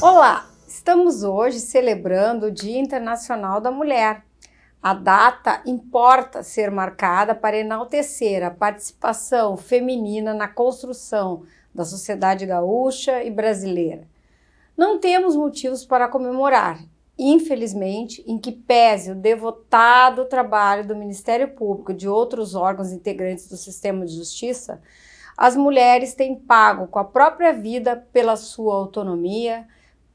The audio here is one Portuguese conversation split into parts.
Olá, estamos hoje celebrando o Dia Internacional da Mulher. A data importa ser marcada para enaltecer a participação feminina na construção da sociedade gaúcha e brasileira. Não temos motivos para comemorar, infelizmente, em que pese o devotado trabalho do Ministério Público e de outros órgãos integrantes do sistema de justiça, as mulheres têm pago com a própria vida pela sua autonomia,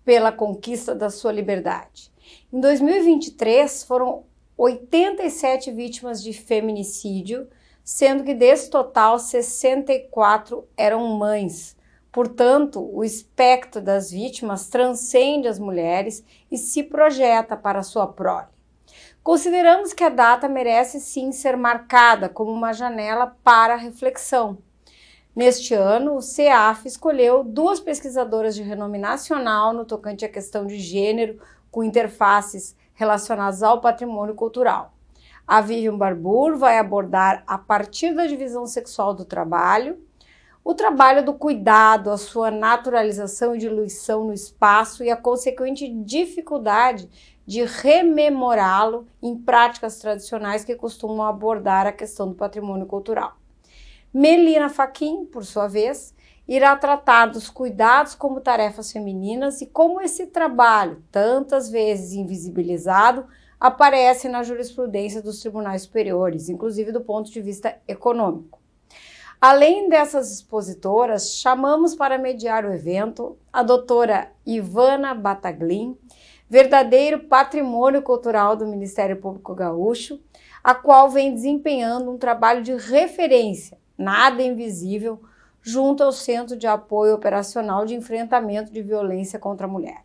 pela conquista da sua liberdade. Em 2023, foram 87 vítimas de feminicídio, sendo que desse total, 64 eram mães. Portanto, o espectro das vítimas transcende as mulheres e se projeta para a sua prole. Consideramos que a data merece sim ser marcada como uma janela para a reflexão. Neste ano, o CEAF escolheu duas pesquisadoras de renome nacional no tocante à questão de gênero, com interfaces relacionadas ao patrimônio cultural. A Vivian Barbour vai abordar, a partir da divisão sexual do trabalho, o trabalho do cuidado, a sua naturalização e diluição no espaço e a consequente dificuldade de rememorá-lo em práticas tradicionais que costumam abordar a questão do patrimônio cultural. Melina Fachin, por sua vez, irá tratar dos cuidados como tarefas femininas e como esse trabalho, tantas vezes invisibilizado, aparece na jurisprudência dos tribunais superiores, inclusive do ponto de vista econômico. Além dessas expositoras, chamamos para mediar o evento a doutora Ivana Bataglin, verdadeiro patrimônio cultural do Ministério Público Gaúcho, a qual vem desempenhando um trabalho de referência, nada invisível, junto ao Centro de Apoio Operacional de Enfrentamento de Violência contra a Mulher.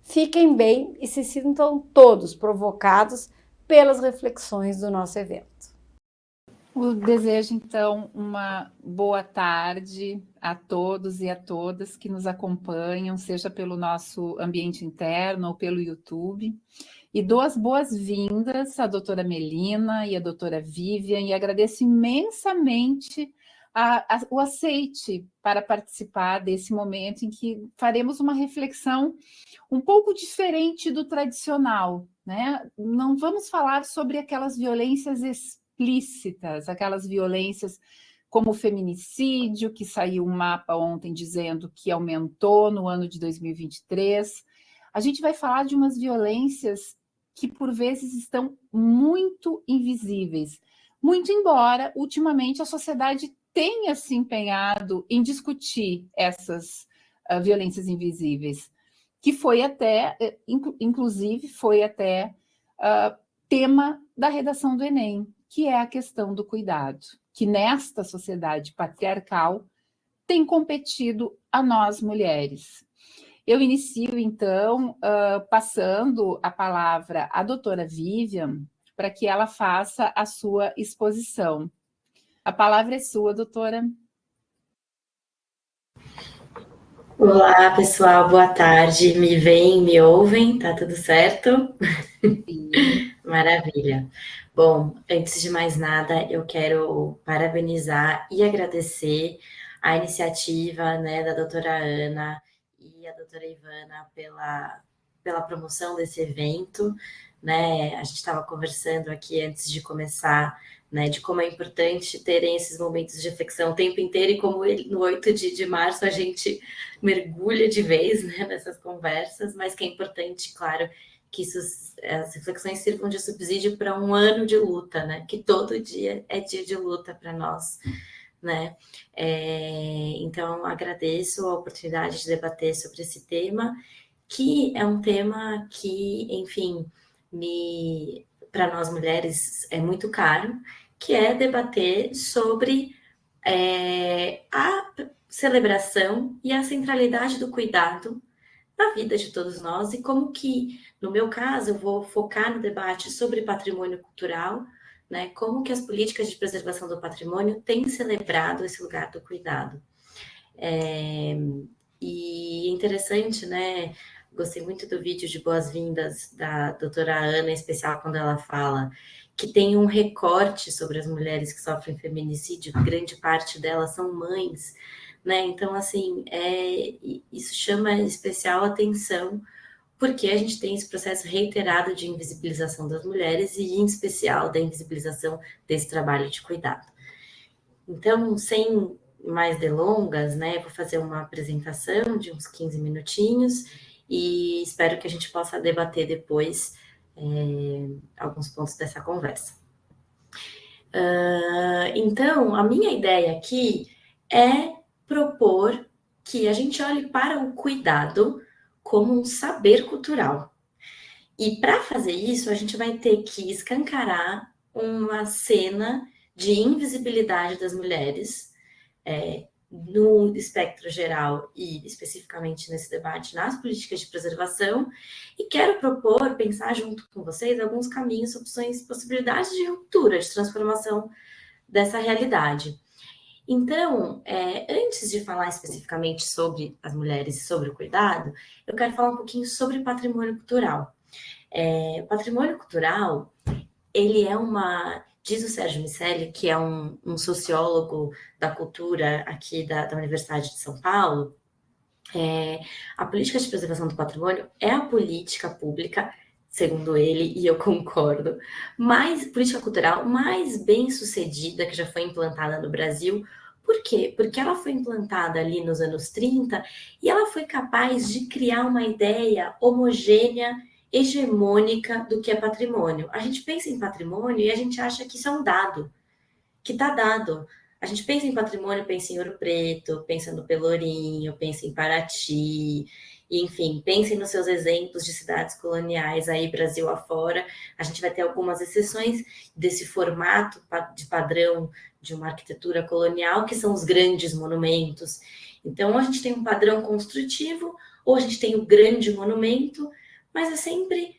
Fiquem bem e se sintam todos provocados pelas reflexões do nosso evento. Eu desejo, então, uma boa tarde a todos e a todas que nos acompanham, seja pelo nosso ambiente interno ou pelo YouTube. E dou as boas-vindas à doutora Melina e à doutora Vivian e agradeço imensamente o aceite para participar desse momento em que faremos uma reflexão um pouco diferente do tradicional, né? Não vamos falar sobre aquelas violências explícitas, aquelas violências como o feminicídio, que saiu um mapa ontem dizendo que aumentou no ano de 2023. A gente vai falar de umas violências que, por vezes, estão muito invisíveis. Muito embora, ultimamente, a sociedade tenha se empenhado em discutir essas violências invisíveis, que foi até, inclusive, foi até tema da redação do Enem, que é a questão do cuidado, que nesta sociedade patriarcal tem competido a nós, mulheres. Eu inicio, então, passando a palavra à doutora Vivian, para que ela faça a sua exposição. A palavra é sua, doutora. Olá, pessoal, boa tarde. Me veem, me ouvem? Tá tudo certo? Sim. Maravilha. Bom, antes de mais nada, eu quero parabenizar e agradecer a iniciativa, né, da doutora Ana e a doutora Ivana pela promoção desse evento, né? A gente estava conversando aqui antes de começar, né, de como é importante terem esses momentos de reflexão o tempo inteiro e como no 8 de março a gente mergulha de vez, né, nessas conversas, mas que é importante, claro, que as reflexões sirvam de subsídio para um ano de luta, né? Que todo dia é dia de luta para nós, né? Então, agradeço a oportunidade de debater sobre esse tema, que é um tema que, enfim, para nós mulheres é muito caro, que é debater sobre a celebração e a centralidade do cuidado na vida de todos nós e como que, no meu caso, eu vou focar no debate sobre patrimônio cultural, né? Como que as políticas de preservação do patrimônio têm celebrado esse lugar do cuidado. E é interessante, né? Gostei muito do vídeo de boas-vindas da doutora Ana, em especial quando ela fala que tem um recorte sobre as mulheres que sofrem feminicídio, grande parte delas são mães, né? Então, assim, isso chama especial atenção, porque a gente tem esse processo reiterado de invisibilização das mulheres e, em especial, da invisibilização desse trabalho de cuidado. Então, sem mais delongas, né, vou fazer uma apresentação de uns 15 minutinhos e espero que a gente possa debater depois alguns pontos dessa conversa. Então, a minha ideia aqui é propor que a gente olhe para o cuidado como um saber cultural. E para fazer isso, a gente vai ter que escancarar uma cena de invisibilidade das mulheres no espectro geral e especificamente nesse debate nas políticas de preservação, e quero propor, pensar junto com vocês alguns caminhos, opções, possibilidades de ruptura, de transformação dessa realidade. Então, antes de falar especificamente sobre as mulheres e sobre o cuidado, eu quero falar um pouquinho sobre patrimônio cultural. O patrimônio cultural, ele é diz o Sérgio Miceli, que é um sociólogo da cultura aqui da Universidade de São Paulo, a política de preservação do patrimônio é a política pública, segundo ele, e eu concordo, política cultural mais bem sucedida que já foi implantada no Brasil. Por quê? Porque ela foi implantada ali nos anos 30 e ela foi capaz de criar uma ideia homogênea, hegemônica do que é patrimônio. A gente pensa em patrimônio e a gente acha que isso é um dado, que está dado. A gente pensa em patrimônio, pensa em Ouro Preto, pensa no Pelourinho, pensa em Paraty, enfim, pensem nos seus exemplos de cidades coloniais aí Brasil afora. A gente vai ter algumas exceções desse formato de padrão de uma arquitetura colonial, que são os grandes monumentos. Então, ou a gente tem um padrão construtivo, ou a gente tem o grande monumento, mas é sempre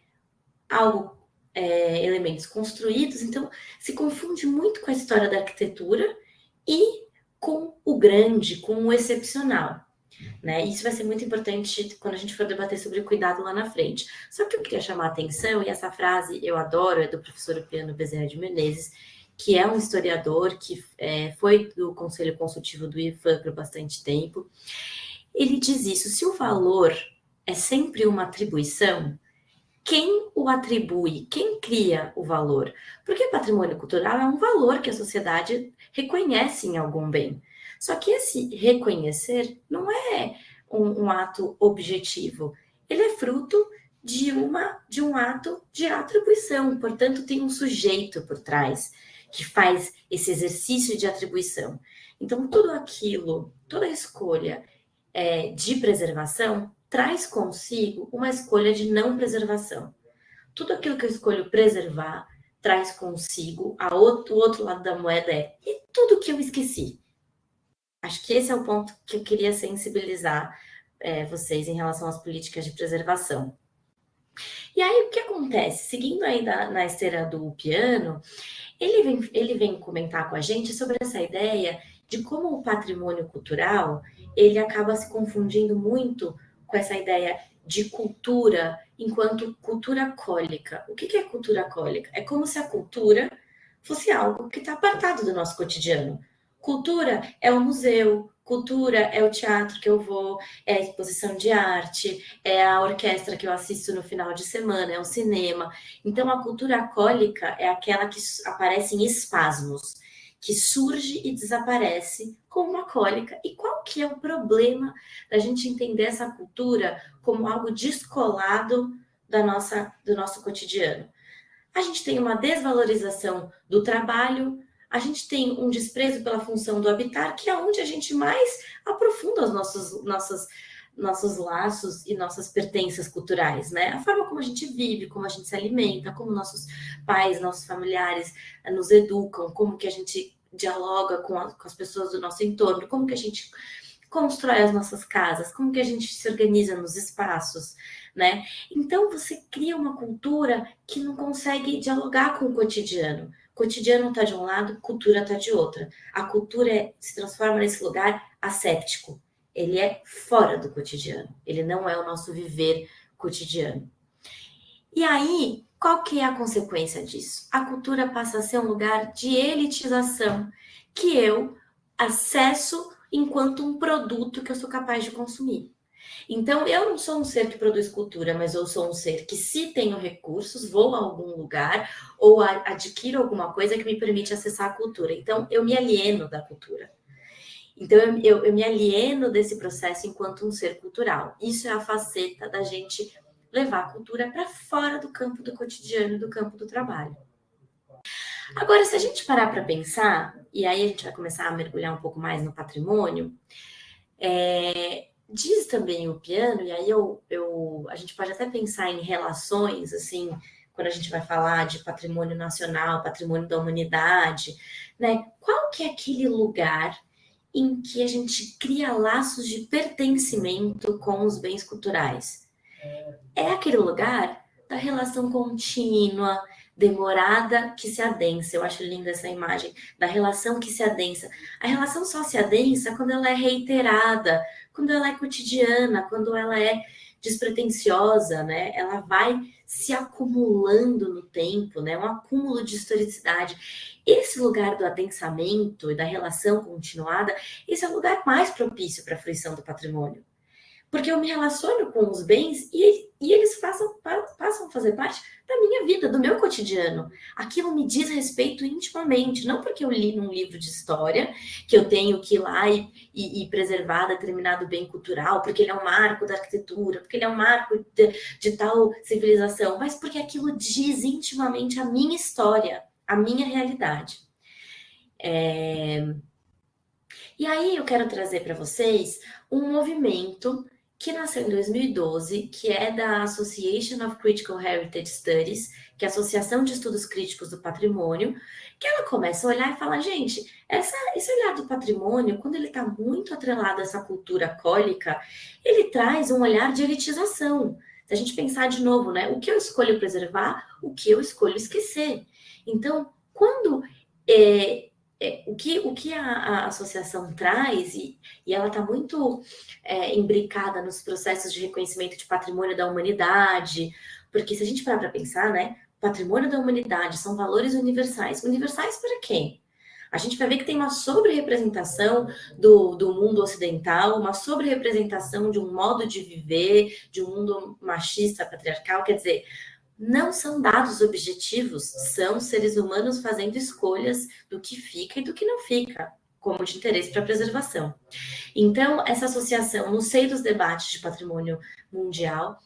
algo, elementos construídos, então se confunde muito com a história da arquitetura e com o grande, com o excepcional, né? Isso vai ser muito importante quando a gente for debater sobre cuidado lá na frente. Só que eu queria chamar a atenção, e essa frase eu adoro, é do professor Upiano Bezerra de Menezes, que é um historiador que foi do Conselho Consultivo do IFAM por bastante tempo. Ele diz isso: se o valor é sempre uma atribuição, quem o atribui, quem cria o valor? Porque patrimônio cultural é um valor que a sociedade reconhece em algum bem. Só que esse reconhecer não é um ato objetivo, ele é fruto de um ato de atribuição, portanto tem um sujeito por trás que faz esse exercício de atribuição. Então tudo aquilo, toda escolha de preservação traz consigo uma escolha de não preservação. Tudo aquilo que eu escolho preservar traz consigo o outro lado da moeda e tudo que eu esqueci. Acho que esse é o ponto que eu queria sensibilizar vocês em relação às políticas de preservação. E aí, o que acontece? Seguindo aí na esteira do Upiano, ele vem comentar com a gente sobre essa ideia de como o patrimônio cultural ele acaba se confundindo muito com essa ideia de cultura enquanto cultura cólica. O que é cultura cólica? É como se a cultura fosse algo que está apartado do nosso cotidiano. Cultura é o museu, cultura é o teatro que eu vou, é a exposição de arte, é a orquestra que eu assisto no final de semana, é o cinema. Então, a cultura cólica é aquela que aparece em espasmos, que surge e desaparece com uma cólica. E qual que é o problema da gente entender essa cultura como algo descolado do nosso cotidiano? A gente tem uma desvalorização do trabalho, a gente tem um desprezo pela função do habitar, que é onde a gente mais aprofunda os nossos laços e nossas pertenças culturais, né? A forma como a gente vive, como a gente se alimenta, como nossos pais, nossos familiares nos educam, como que a gente dialoga com as pessoas do nosso entorno, como que a gente constrói as nossas casas, como que a gente se organiza nos espaços, né? Então você cria uma cultura que não consegue dialogar com o cotidiano. O cotidiano está de um lado, cultura está de outra. A cultura se transforma nesse lugar asséptico. Ele é fora do cotidiano. Ele não é o nosso viver cotidiano. E aí, qual que é a consequência disso? A cultura passa a ser um lugar de elitização que eu acesso enquanto um produto que eu sou capaz de consumir. Então, eu não sou um ser que produz cultura, mas eu sou um ser que, se tenho recursos, vou a algum lugar ou adquiro alguma coisa que me permite acessar a cultura. Então, eu me alieno da cultura. Então, eu me alieno desse processo enquanto um ser cultural. Isso é a faceta da gente levar a cultura para fora do campo do cotidiano, do campo do trabalho. Agora, se a gente parar para pensar, e aí a gente vai começar a mergulhar um pouco mais no patrimônio, diz também o Piano, e aí a gente pode até pensar em relações, assim, quando a gente vai falar de patrimônio nacional, patrimônio da humanidade, né? Qual que é aquele lugar em que a gente cria laços de pertencimento com os bens culturais? É aquele lugar da relação contínua, demorada, que se adensa. Eu acho linda essa imagem da relação que se adensa. A relação só se adensa quando ela é reiterada, quando ela é cotidiana, quando ela é despretensiosa, né? Ela vai se acumulando no tempo, né? Um acúmulo de historicidade. Esse lugar do adensamento e da relação continuada, esse é o lugar mais propício para a fruição do patrimônio. Porque eu me relaciono com os bens e eles passam a fazer parte da minha vida, do meu cotidiano. Aquilo me diz respeito intimamente, não porque eu li num livro de história, que eu tenho que ir lá e preservar determinado bem cultural, porque ele é um marco da arquitetura, porque ele é um marco de tal civilização, mas porque aquilo diz intimamente a minha história, a minha realidade. E aí eu quero trazer para vocês um movimento que nasceu em 2012, que é da Association of Critical Heritage Studies, que é a Associação de Estudos Críticos do Patrimônio, que ela começa a olhar e fala, gente, esse olhar do patrimônio, quando ele está muito atrelado a essa cultura cólica, ele traz um olhar de elitização. Se a gente pensar de novo, né, o que eu escolho preservar, o que eu escolho esquecer. Então, quando o que a associação traz, e ela está muito imbricada nos processos de reconhecimento de patrimônio da humanidade, porque se a gente parar para pensar, né, patrimônio da humanidade são valores universais. Universais para quem? A gente vai ver que tem uma sobre-representação do mundo ocidental, uma sobre-representação de um modo de viver, de um mundo machista, patriarcal, quer dizer, não são dados objetivos, são seres humanos fazendo escolhas do que fica e do que não fica, como de interesse para a preservação. Então, essa associação, no seio dos debates de patrimônio mundial,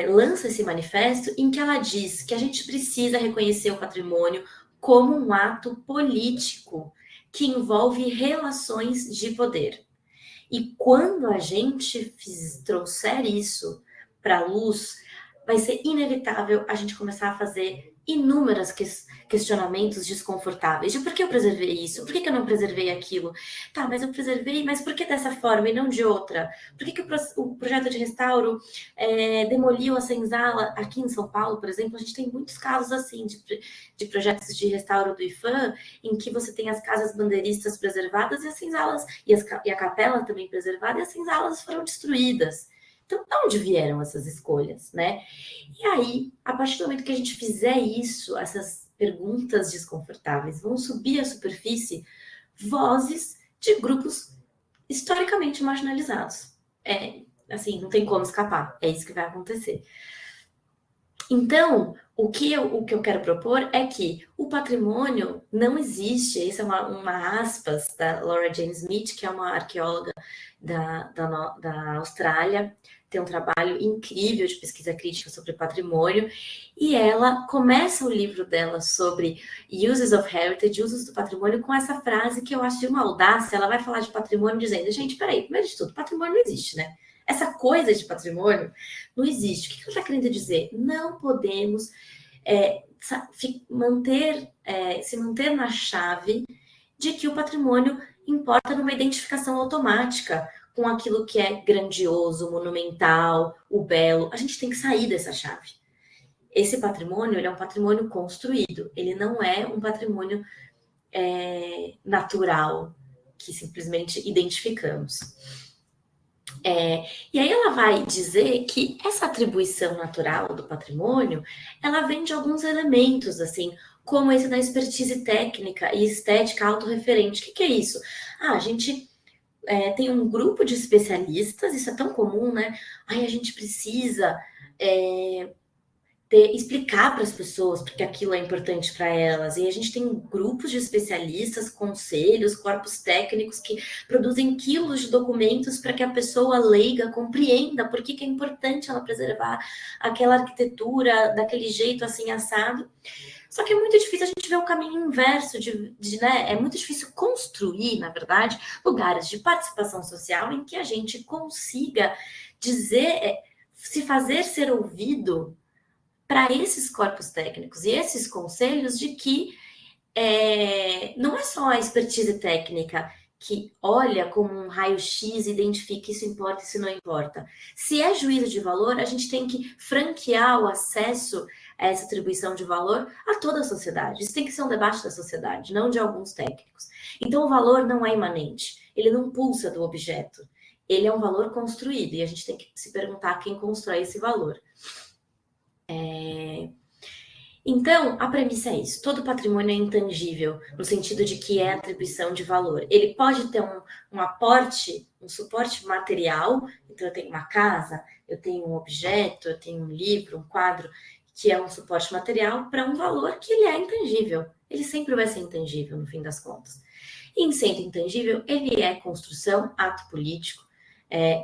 lança esse manifesto em que ela diz que a gente precisa reconhecer o patrimônio como um ato político que envolve relações de poder. E quando a gente trouxer isso para a luz, vai ser inevitável a gente começar a fazer inúmeros questionamentos desconfortáveis de por que eu preservei isso, por que eu não preservei aquilo. Tá, mas eu preservei, mas por que dessa forma e não de outra? Por que o projeto de restauro demoliu a senzala? Aqui em São Paulo, por exemplo, a gente tem muitos casos assim de projetos de restauro do IPHAN, em que você tem as casas bandeiristas preservadas e as senzalas, e a capela também preservada, e as senzalas foram destruídas. Então, de onde vieram essas escolhas, né? E aí, a partir do momento que a gente fizer isso, essas perguntas desconfortáveis vão subir à superfície vozes de grupos historicamente marginalizados. Assim, não tem como escapar. É isso que vai acontecer. Então, o que eu quero propor é que o patrimônio não existe. Essa é uma aspas da Laura Jane Smith, que é uma arqueóloga da Austrália, tem um trabalho incrível de pesquisa crítica sobre patrimônio, e ela começa o livro dela sobre uses of heritage, usos do patrimônio, com essa frase que eu acho de uma audácia. Ela vai falar de patrimônio dizendo, gente, peraí, primeiro de tudo, patrimônio não existe, né? Essa coisa de patrimônio não existe. O que ela está querendo dizer? Não podemos se manter na chave de que o patrimônio importa numa identificação automática com aquilo que é grandioso, monumental, o belo. A gente tem que sair dessa chave. Esse patrimônio, ele é um patrimônio construído, ele não é um patrimônio natural que simplesmente identificamos. E aí ela vai dizer que essa atribuição natural do patrimônio, ela vem de alguns elementos, assim, como esse da expertise técnica e estética autorreferente. O que é isso? A gente tem um grupo de especialistas, isso é tão comum, né? Aí a gente precisa explicar para as pessoas porque aquilo é importante para elas. E a gente tem grupos de especialistas, conselhos, corpos técnicos que produzem quilos de documentos para que a pessoa leiga compreenda por que é importante ela preservar aquela arquitetura daquele jeito assim assado. Só que é muito difícil a gente ver o caminho inverso né? É muito difícil construir, na verdade, lugares de participação social em que a gente consiga dizer, se fazer ser ouvido para esses corpos técnicos e esses conselhos de que não é só a expertise técnica que olha como um raio-x e identifica isso importa e isso não importa. Se é juízo de valor, a gente tem que franquear o acesso a essa atribuição de valor a toda a sociedade. Isso tem que ser um debate da sociedade, não de alguns técnicos. Então, o valor não é imanente, ele não pulsa do objeto. Ele é um valor construído e a gente tem que se perguntar quem constrói esse valor. Então, a premissa é isso. Todo patrimônio é intangível, no sentido de que é atribuição de valor. Ele pode ter um aporte, um suporte material. Então, eu tenho uma casa, eu tenho um objeto, eu tenho um livro, um quadro, que é um suporte material para um valor que ele é intangível. Ele sempre vai ser intangível, no fim das contas. E, em sendo intangível, ele é construção, ato político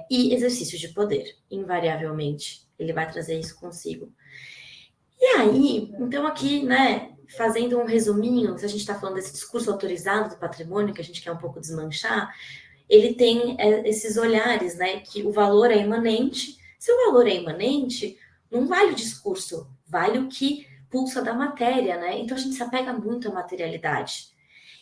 e exercício de poder. Invariavelmente, ele vai trazer isso consigo. E aí, então aqui, né, fazendo um resuminho, se a gente está falando desse discurso autorizado do patrimônio, que a gente quer um pouco desmanchar, ele tem esses olhares, né, que o valor é imanente. Se o valor é imanente, não vale o discurso, vale o que pulsa da matéria, né? Então a gente se apega muito à materialidade.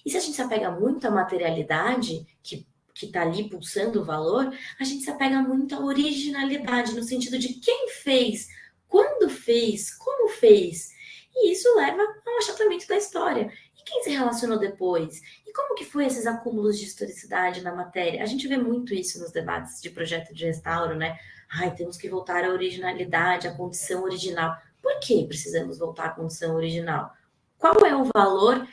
E se a gente se apega muito à materialidade, que está ali pulsando o valor, a gente se apega muito à originalidade, no sentido de quem fez, quando fez, como fez. E isso leva ao achatamento da história. E quem se relacionou depois? E como que foi esses acúmulos de historicidade na matéria? A gente vê muito isso nos debates de projeto de restauro, né? Ai, temos que voltar à originalidade, à condição original. Por que precisamos voltar à condição original? Qual é o valor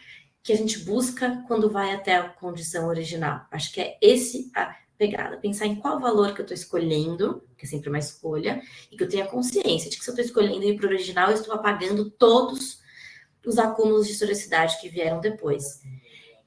que a gente busca quando vai até a condição original? Acho que é esse a pegada. Pensar em qual valor que eu estou escolhendo, que é sempre uma escolha, e que eu tenha consciência de que se eu estou escolhendo ir para o original, eu estou apagando todos os acúmulos de historicidade que vieram depois.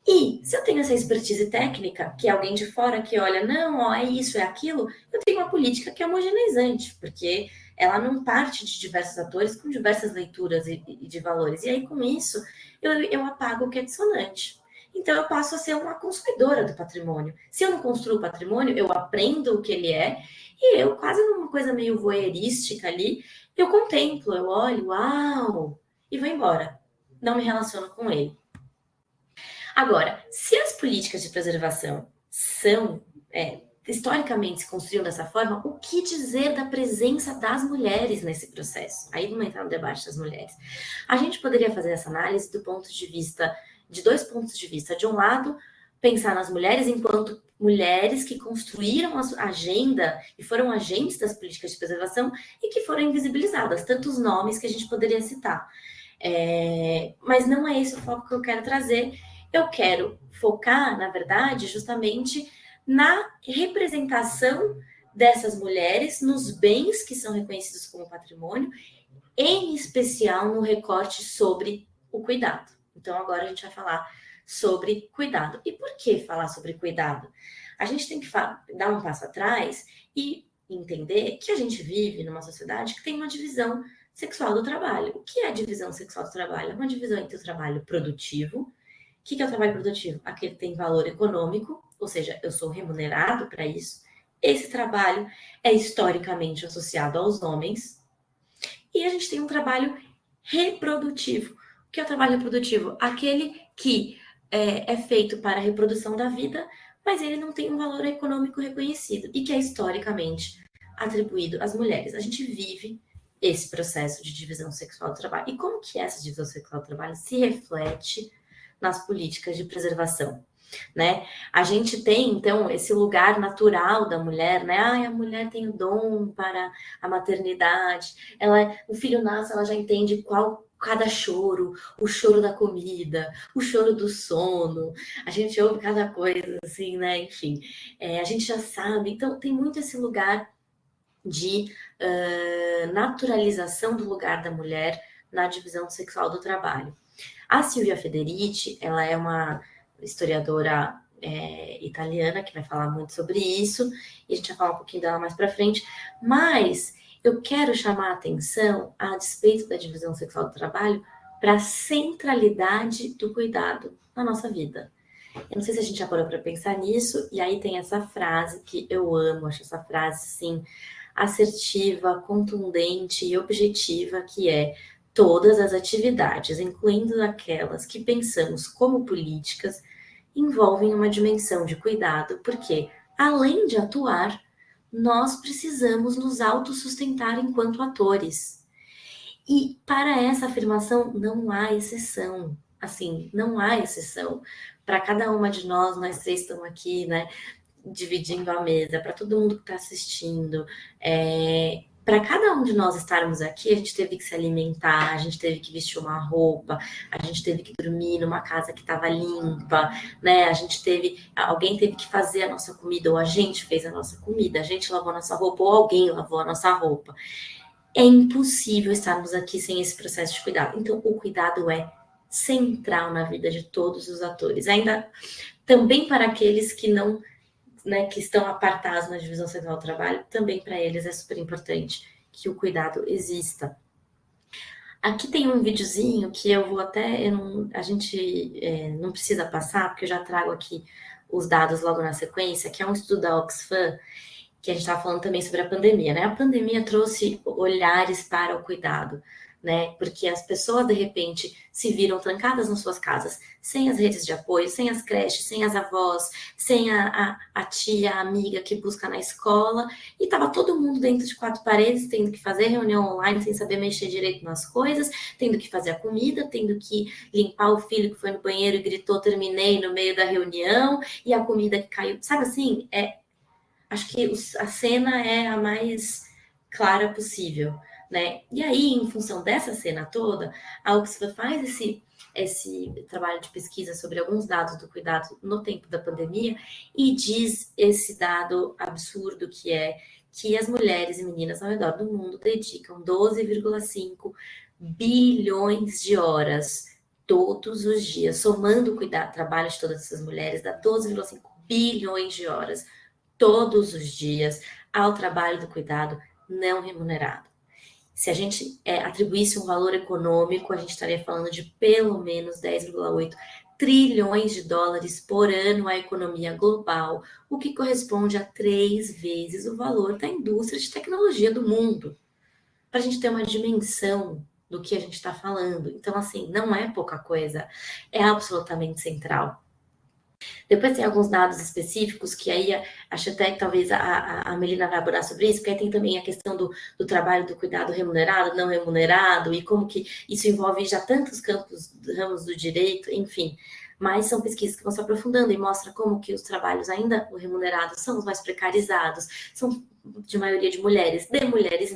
E se eu tenho essa expertise técnica, que é alguém de fora que olha, não, ó, é isso, é aquilo, eu tenho uma política que é homogeneizante, porque ela não parte de diversos atores com diversas leituras e de valores. E aí, com isso, eu apago o que é dissonante. Então, eu passo a ser uma consumidora do patrimônio. Se eu não construo patrimônio, eu aprendo o que ele é, e eu, quase numa coisa meio voyeurística ali, eu contemplo, eu olho, uau, e vou embora. Não me relaciono com ele. Agora, se as políticas de preservação são, historicamente se construíam dessa forma, o que dizer da presença das mulheres nesse processo? Aí vamos entrar no debate das mulheres. A gente poderia fazer essa análise do ponto de vista, de dois pontos de vista. De um lado, pensar nas mulheres enquanto mulheres que construíram a agenda e foram agentes das políticas de preservação e que foram invisibilizadas, tantos nomes que a gente poderia citar. Mas não é esse o foco que eu quero trazer. Eu quero focar, na verdade, justamente na representação dessas mulheres nos bens que são reconhecidos como patrimônio, em especial no recorte sobre o cuidado. Então, agora a gente vai falar sobre cuidado. E por que falar sobre cuidado? A gente tem que dar um passo atrás e entender que a gente vive numa sociedade que tem uma divisão sexual do trabalho. O que é a divisão sexual do trabalho? É uma divisão entre o trabalho produtivo. O que é o trabalho produtivo? Aquele que tem valor econômico, ou seja, eu sou remunerado para isso. Esse trabalho é historicamente associado aos homens. E a gente tem um trabalho reprodutivo. O que é o trabalho reprodutivo? Aquele que é feito para a reprodução da vida, mas ele não tem um valor econômico reconhecido e que é historicamente atribuído às mulheres. A gente vive esse processo de divisão sexual do trabalho. E como que essa divisão sexual do trabalho se reflete nas políticas de preservação? né? A gente tem, então, esse lugar natural da mulher, né? A mulher tem o dom para a maternidade. O filho nasce, ela já entende qual cada choro, o choro da comida, o choro do sono. A gente ouve cada coisa, assim, né? Enfim, a gente já sabe. Então, tem muito esse lugar de naturalização do lugar da mulher na divisão sexual do trabalho. A Silvia Federici, ela é uma historiadora italiana que vai falar muito sobre isso, e a gente vai falar um pouquinho dela mais para frente, mas eu quero chamar a atenção, a despeito da divisão sexual do trabalho, para a centralidade do cuidado na nossa vida. Eu não sei se a gente já parou para pensar nisso, e aí tem essa frase que eu amo, acho essa frase, assim, assertiva, contundente e objetiva, que é: todas as atividades, incluindo aquelas que pensamos como políticas, envolvem uma dimensão de cuidado, porque, além de atuar, nós precisamos nos autossustentar enquanto atores. E para essa afirmação não há exceção. Assim, não há exceção. Para cada uma de nós, nós três estamos aqui, né, dividindo a mesa, para todo mundo que está assistindo, para cada um de nós estarmos aqui, a gente teve que se alimentar, a gente teve que vestir uma roupa, a gente teve que dormir numa casa que estava limpa, né? Alguém teve que fazer a nossa comida, ou a gente fez a nossa comida, a gente lavou a nossa roupa, ou alguém lavou a nossa roupa. É impossível estarmos aqui sem esse processo de cuidado. Então, o cuidado é central na vida de todos os atores. Ainda também para aqueles que não, né, que estão apartados na divisão sexual do trabalho, também para eles é super importante que o cuidado exista. Aqui tem um videozinho que eu vou até, a gente não precisa passar, porque eu já trago aqui os dados logo na sequência, que é um estudo da Oxfam, que a gente estava falando também sobre a pandemia, né? A pandemia trouxe olhares para o cuidado, né? Porque as pessoas, de repente, se viram trancadas nas suas casas, sem as redes de apoio, sem as creches, sem as avós, sem a tia, a amiga que busca na escola, e estava todo mundo dentro de quatro paredes, tendo que fazer reunião online, sem saber mexer direito nas coisas, tendo que fazer a comida, tendo que limpar o filho que foi no banheiro e gritou "terminei" no meio da reunião, e a comida que caiu, sabe assim? Acho que a cena é a mais clara possível, né? E aí, em função dessa cena toda, a Oxfam faz esse trabalho de pesquisa sobre alguns dados do cuidado no tempo da pandemia e diz esse dado absurdo que é que as mulheres e meninas ao redor do mundo dedicam 12,5 bilhões de horas todos os dias, somando o trabalho de todas essas mulheres, dá 12,5 bilhões de horas todos os dias ao trabalho do cuidado não remunerado. Se a gente atribuísse um valor econômico, a gente estaria falando de pelo menos 10,8 trilhões de dólares por ano à economia global, o que corresponde a 3 vezes o valor da indústria de tecnologia do mundo. Para a gente ter uma dimensão do que a gente está falando. Então, assim, não é pouca coisa, é absolutamente central. Depois tem alguns dados específicos que aí acho até que talvez a Melina vai abordar sobre isso, porque aí tem também a questão do trabalho do cuidado remunerado, não remunerado, e como que isso envolve já tantos ramos do direito, enfim. Mas são pesquisas que vão se aprofundando e mostra como que os trabalhos ainda remunerados são os mais precarizados, são de maioria de mulheres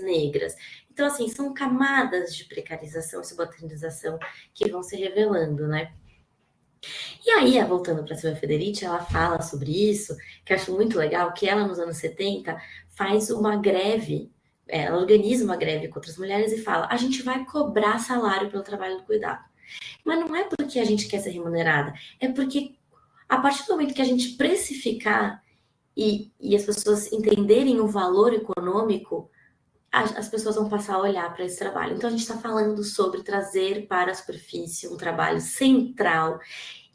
negras. Então, assim, são camadas de precarização e subalternização que vão se revelando, né? E aí, voltando para a Silvia Federici, ela fala sobre isso, que eu acho muito legal, que ela, nos anos 70, faz uma greve, ela organiza uma greve contra as mulheres e fala: a gente vai cobrar salário pelo trabalho do cuidado. Mas não é porque a gente quer ser remunerada, é porque a partir do momento que a gente precificar e as pessoas entenderem o valor econômico, as pessoas vão passar a olhar para esse trabalho. Então, a gente está falando sobre trazer para a superfície um trabalho central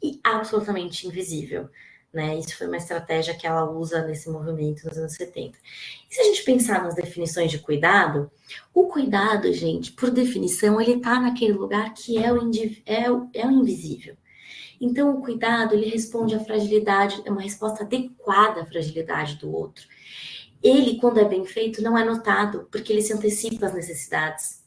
e absolutamente invisível, né? Isso foi uma estratégia que ela usa nesse movimento nos anos 70. E se a gente pensar nas definições de cuidado, o cuidado, gente, por definição, ele está naquele lugar que é o invisível. Então, o cuidado, ele responde à fragilidade, é uma resposta adequada à fragilidade do outro. Ele, quando é bem feito, não é notado, porque ele se antecipa às necessidades.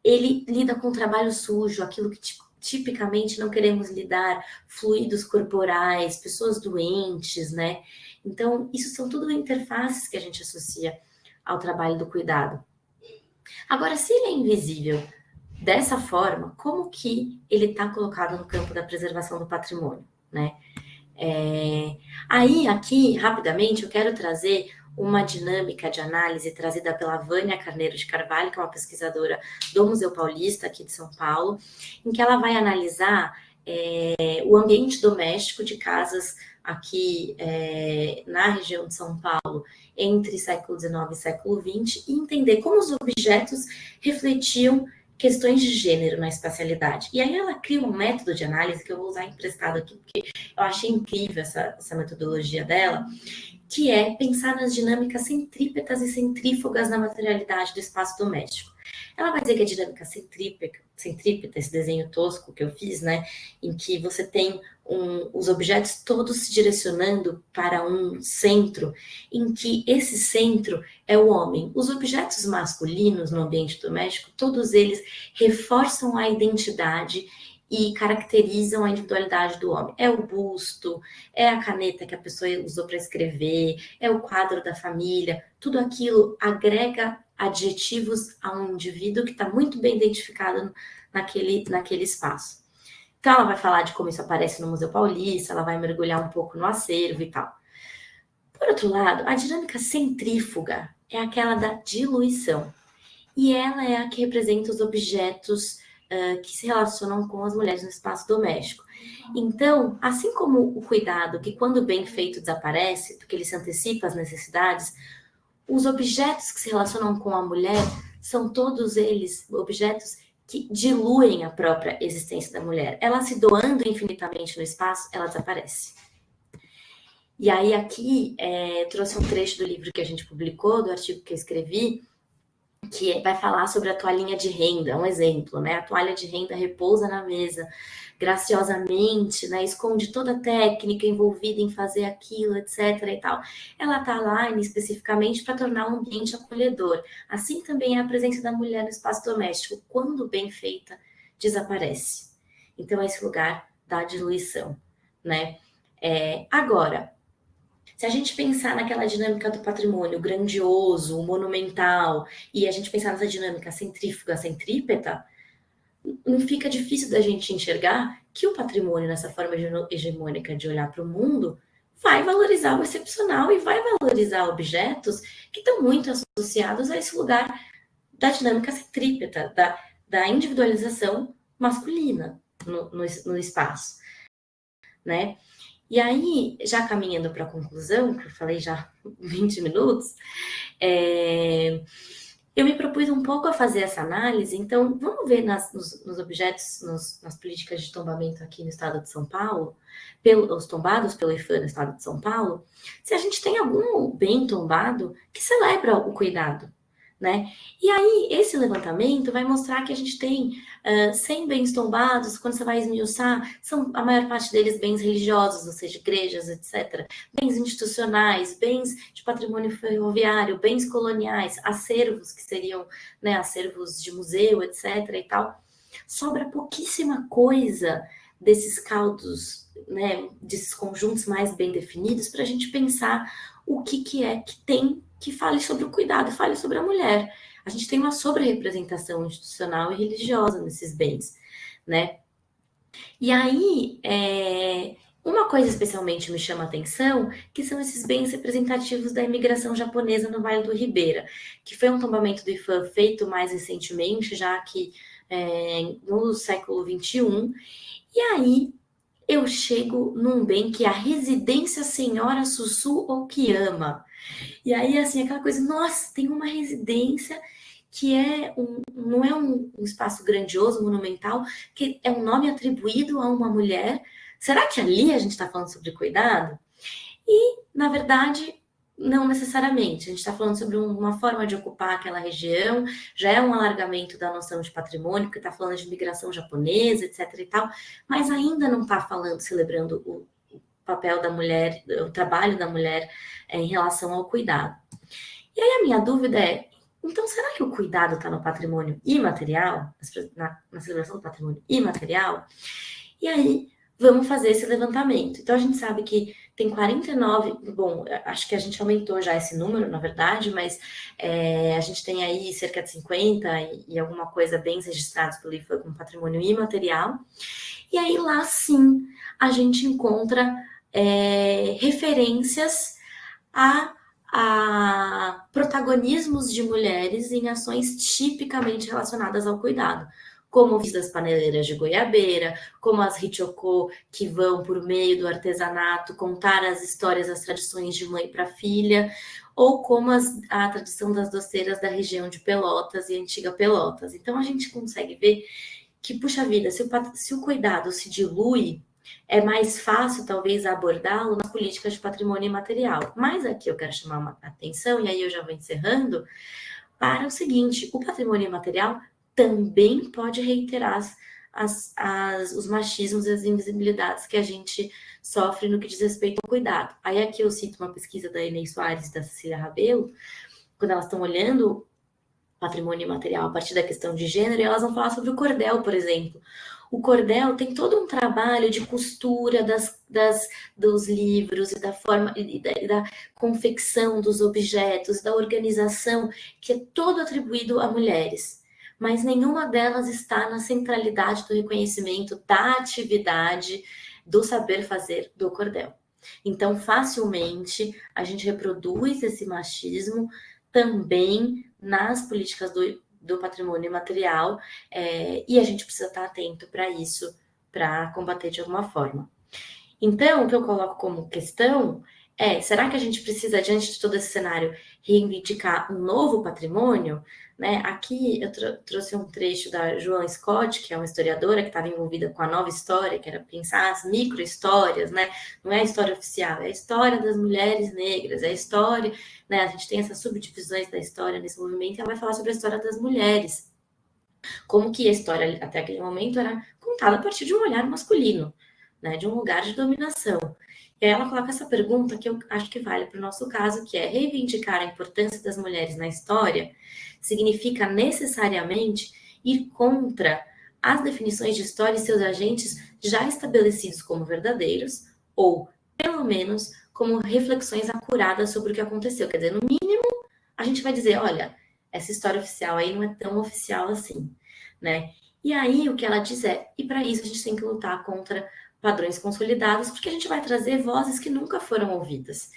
Ele lida com o trabalho sujo, aquilo que tipicamente não queremos lidar fluidos corporais, pessoas doentes, né? Então, isso são tudo interfaces que a gente associa ao trabalho do cuidado. Agora, se ele é invisível dessa forma, como que ele está colocado no campo da preservação do patrimônio, né? Aí, aqui, rapidamente, eu quero trazer uma dinâmica de análise trazida pela Vânia Carneiro de Carvalho, que é uma pesquisadora do Museu Paulista, aqui de São Paulo, em que ela vai analisar o ambiente doméstico de casas aqui na região de São Paulo entre século XIX e século XX e entender como os objetos refletiam questões de gênero na espacialidade. E aí ela cria um método de análise que eu vou usar emprestado aqui, porque eu achei incrível essa metodologia dela, que é pensar nas dinâmicas centrípetas e centrífugas na materialidade do espaço doméstico. Ela vai dizer que a dinâmica centrípeta, esse desenho tosco que eu fiz, né, em que você tem os objetos todos se direcionando para um centro, em que esse centro é o homem. Os objetos masculinos no ambiente doméstico, todos eles reforçam a identidade e caracterizam a individualidade do homem. É o busto, é a caneta que a pessoa usou para escrever, é o quadro da família, tudo aquilo agrega adjetivos a um indivíduo que está muito bem identificado naquele espaço. Então, ela vai falar de como isso aparece no Museu Paulista, ela vai mergulhar um pouco no acervo e tal. Por outro lado, a dinâmica centrífuga é aquela da diluição. E ela é a que representa os objetos que se relacionam com as mulheres no espaço doméstico. Então, assim como o cuidado, que quando bem feito desaparece, porque ele se antecipa às necessidades, os objetos que se relacionam com a mulher são todos eles objetos que diluem a própria existência da mulher. Ela se doando infinitamente no espaço, ela desaparece. E aí aqui trouxe um trecho do livro que a gente publicou, do artigo que eu escrevi, que vai falar sobre a toalhinha de renda, um exemplo, né? A toalha de renda repousa na mesa graciosamente, né? Esconde toda a técnica envolvida em fazer aquilo, etc. e tal. Ela tá lá especificamente para tornar o ambiente acolhedor. Assim também é a presença da mulher no espaço doméstico, quando bem feita, desaparece. Então, é esse lugar da diluição, né? Agora, se a gente pensar naquela dinâmica do patrimônio grandioso, monumental, e a gente pensar nessa dinâmica centrífuga, centrípeta, não fica difícil da gente enxergar que o patrimônio, nessa forma hegemônica de olhar para o mundo, vai valorizar o excepcional e vai valorizar objetos que estão muito associados a esse lugar da dinâmica centrípeta, da individualização masculina no espaço, né? E aí, já caminhando para a conclusão, que eu falei já 20 minutos, eu me propus um pouco a fazer essa análise. Então, vamos ver nos objetos, nas políticas de tombamento aqui no estado de São Paulo, os tombados pelo IFAM no estado de São Paulo, se a gente tem algum bem tombado que celebra o cuidado, né? E aí, esse levantamento vai mostrar que a gente tem 100 bens tombados, quando você vai esmiuçar, são a maior parte deles bens religiosos, ou seja, igrejas, etc. Bens institucionais, bens de patrimônio ferroviário, bens coloniais, acervos, que seriam, né, acervos de museu, etc. e tal. Sobra pouquíssima coisa desses caldos, né, desses conjuntos mais bem definidos, para a gente pensar o que é que tem que fale sobre o cuidado, fale sobre a mulher. A gente tem uma sobre-representação institucional e religiosa nesses bens, né? E aí, uma coisa especialmente me chama a atenção, que são esses bens representativos da imigração japonesa no Vale do Ribeira, que foi um tombamento do IFAM feito mais recentemente, já que no século XXI. E aí, eu chego num bem que é a Residência Senhora Sussu Okiyama. E aí, assim, aquela coisa, nossa, tem uma residência que não é um espaço grandioso, monumental, que é um nome atribuído a uma mulher. Será que ali a gente está falando sobre cuidado? E, na verdade, não necessariamente. A gente está falando sobre uma forma de ocupar aquela região, já é um alargamento da noção de patrimônio, porque está falando de migração japonesa, etc. e tal, mas ainda não está falando, celebrando o papel da mulher, o trabalho da mulher em relação ao cuidado. E aí a minha dúvida é, Então, será que o cuidado está no patrimônio imaterial, na celebração do patrimônio imaterial? E aí, vamos fazer esse levantamento. Então, a gente sabe que tem 49, bom, acho que a gente aumentou já esse número, na verdade, mas a gente tem aí cerca de 50 e alguma coisa bens registrados pelo IFAM como patrimônio imaterial. E aí, lá sim, a gente encontra referências a protagonismos de mulheres em ações tipicamente relacionadas ao cuidado, como o das paneleiras de goiabeira, como as hichoko, que vão por meio do artesanato contar as histórias, as tradições de mãe para filha, ou como a tradição das doceiras da região de Pelotas e antiga Pelotas. Então a gente consegue ver que, puxa vida, se o cuidado se dilui, é mais fácil, talvez, abordá-lo nas políticas de patrimônio imaterial. Mas aqui eu quero chamar uma atenção, e aí eu já vou encerrando, para o seguinte: o patrimônio imaterial também pode reiterar os machismos e as invisibilidades que a gente sofre no que diz respeito ao cuidado. Aí aqui eu cito uma pesquisa da Inês Soares e da Cecília Rabelo, quando elas estão olhando patrimônio imaterial a partir da questão de gênero, e elas vão falar sobre o cordel, por exemplo. O cordel tem todo um trabalho de costura dos livros e da forma e da confecção dos objetos, da organização, que é todo atribuído a mulheres. Mas nenhuma delas está na centralidade do reconhecimento da atividade do saber fazer do cordel. Então, facilmente, a gente reproduz esse machismo também nas políticas do patrimônio imaterial, e a gente precisa estar atento para isso, para combater de alguma forma. Então, o que eu coloco como questão será que a gente precisa, diante de todo esse cenário, reivindicar um novo patrimônio? Né? Aqui eu trouxe um trecho da Joan Scott, que é uma historiadora que estava envolvida com a nova história, que era pensar as micro-histórias, né? Não é a história oficial, é a história das mulheres negras, é a história, né? A gente tem essas subdivisões da história nesse movimento, e ela vai falar sobre a história das mulheres. Como que a história, até aquele momento, era contada a partir de um olhar masculino, né? De um lugar de dominação. E aí ela coloca essa pergunta que eu acho que vale para o nosso caso, que é: reivindicar a importância das mulheres na história significa necessariamente ir contra as definições de história e seus agentes já estabelecidos como verdadeiros, ou, pelo menos, como reflexões acuradas sobre o que aconteceu. Quer dizer, no mínimo, a gente vai dizer: olha, essa história oficial aí não é tão oficial assim, né? E aí o que ela diz e para isso a gente tem que lutar contra padrões consolidados, porque a gente vai trazer vozes que nunca foram ouvidas,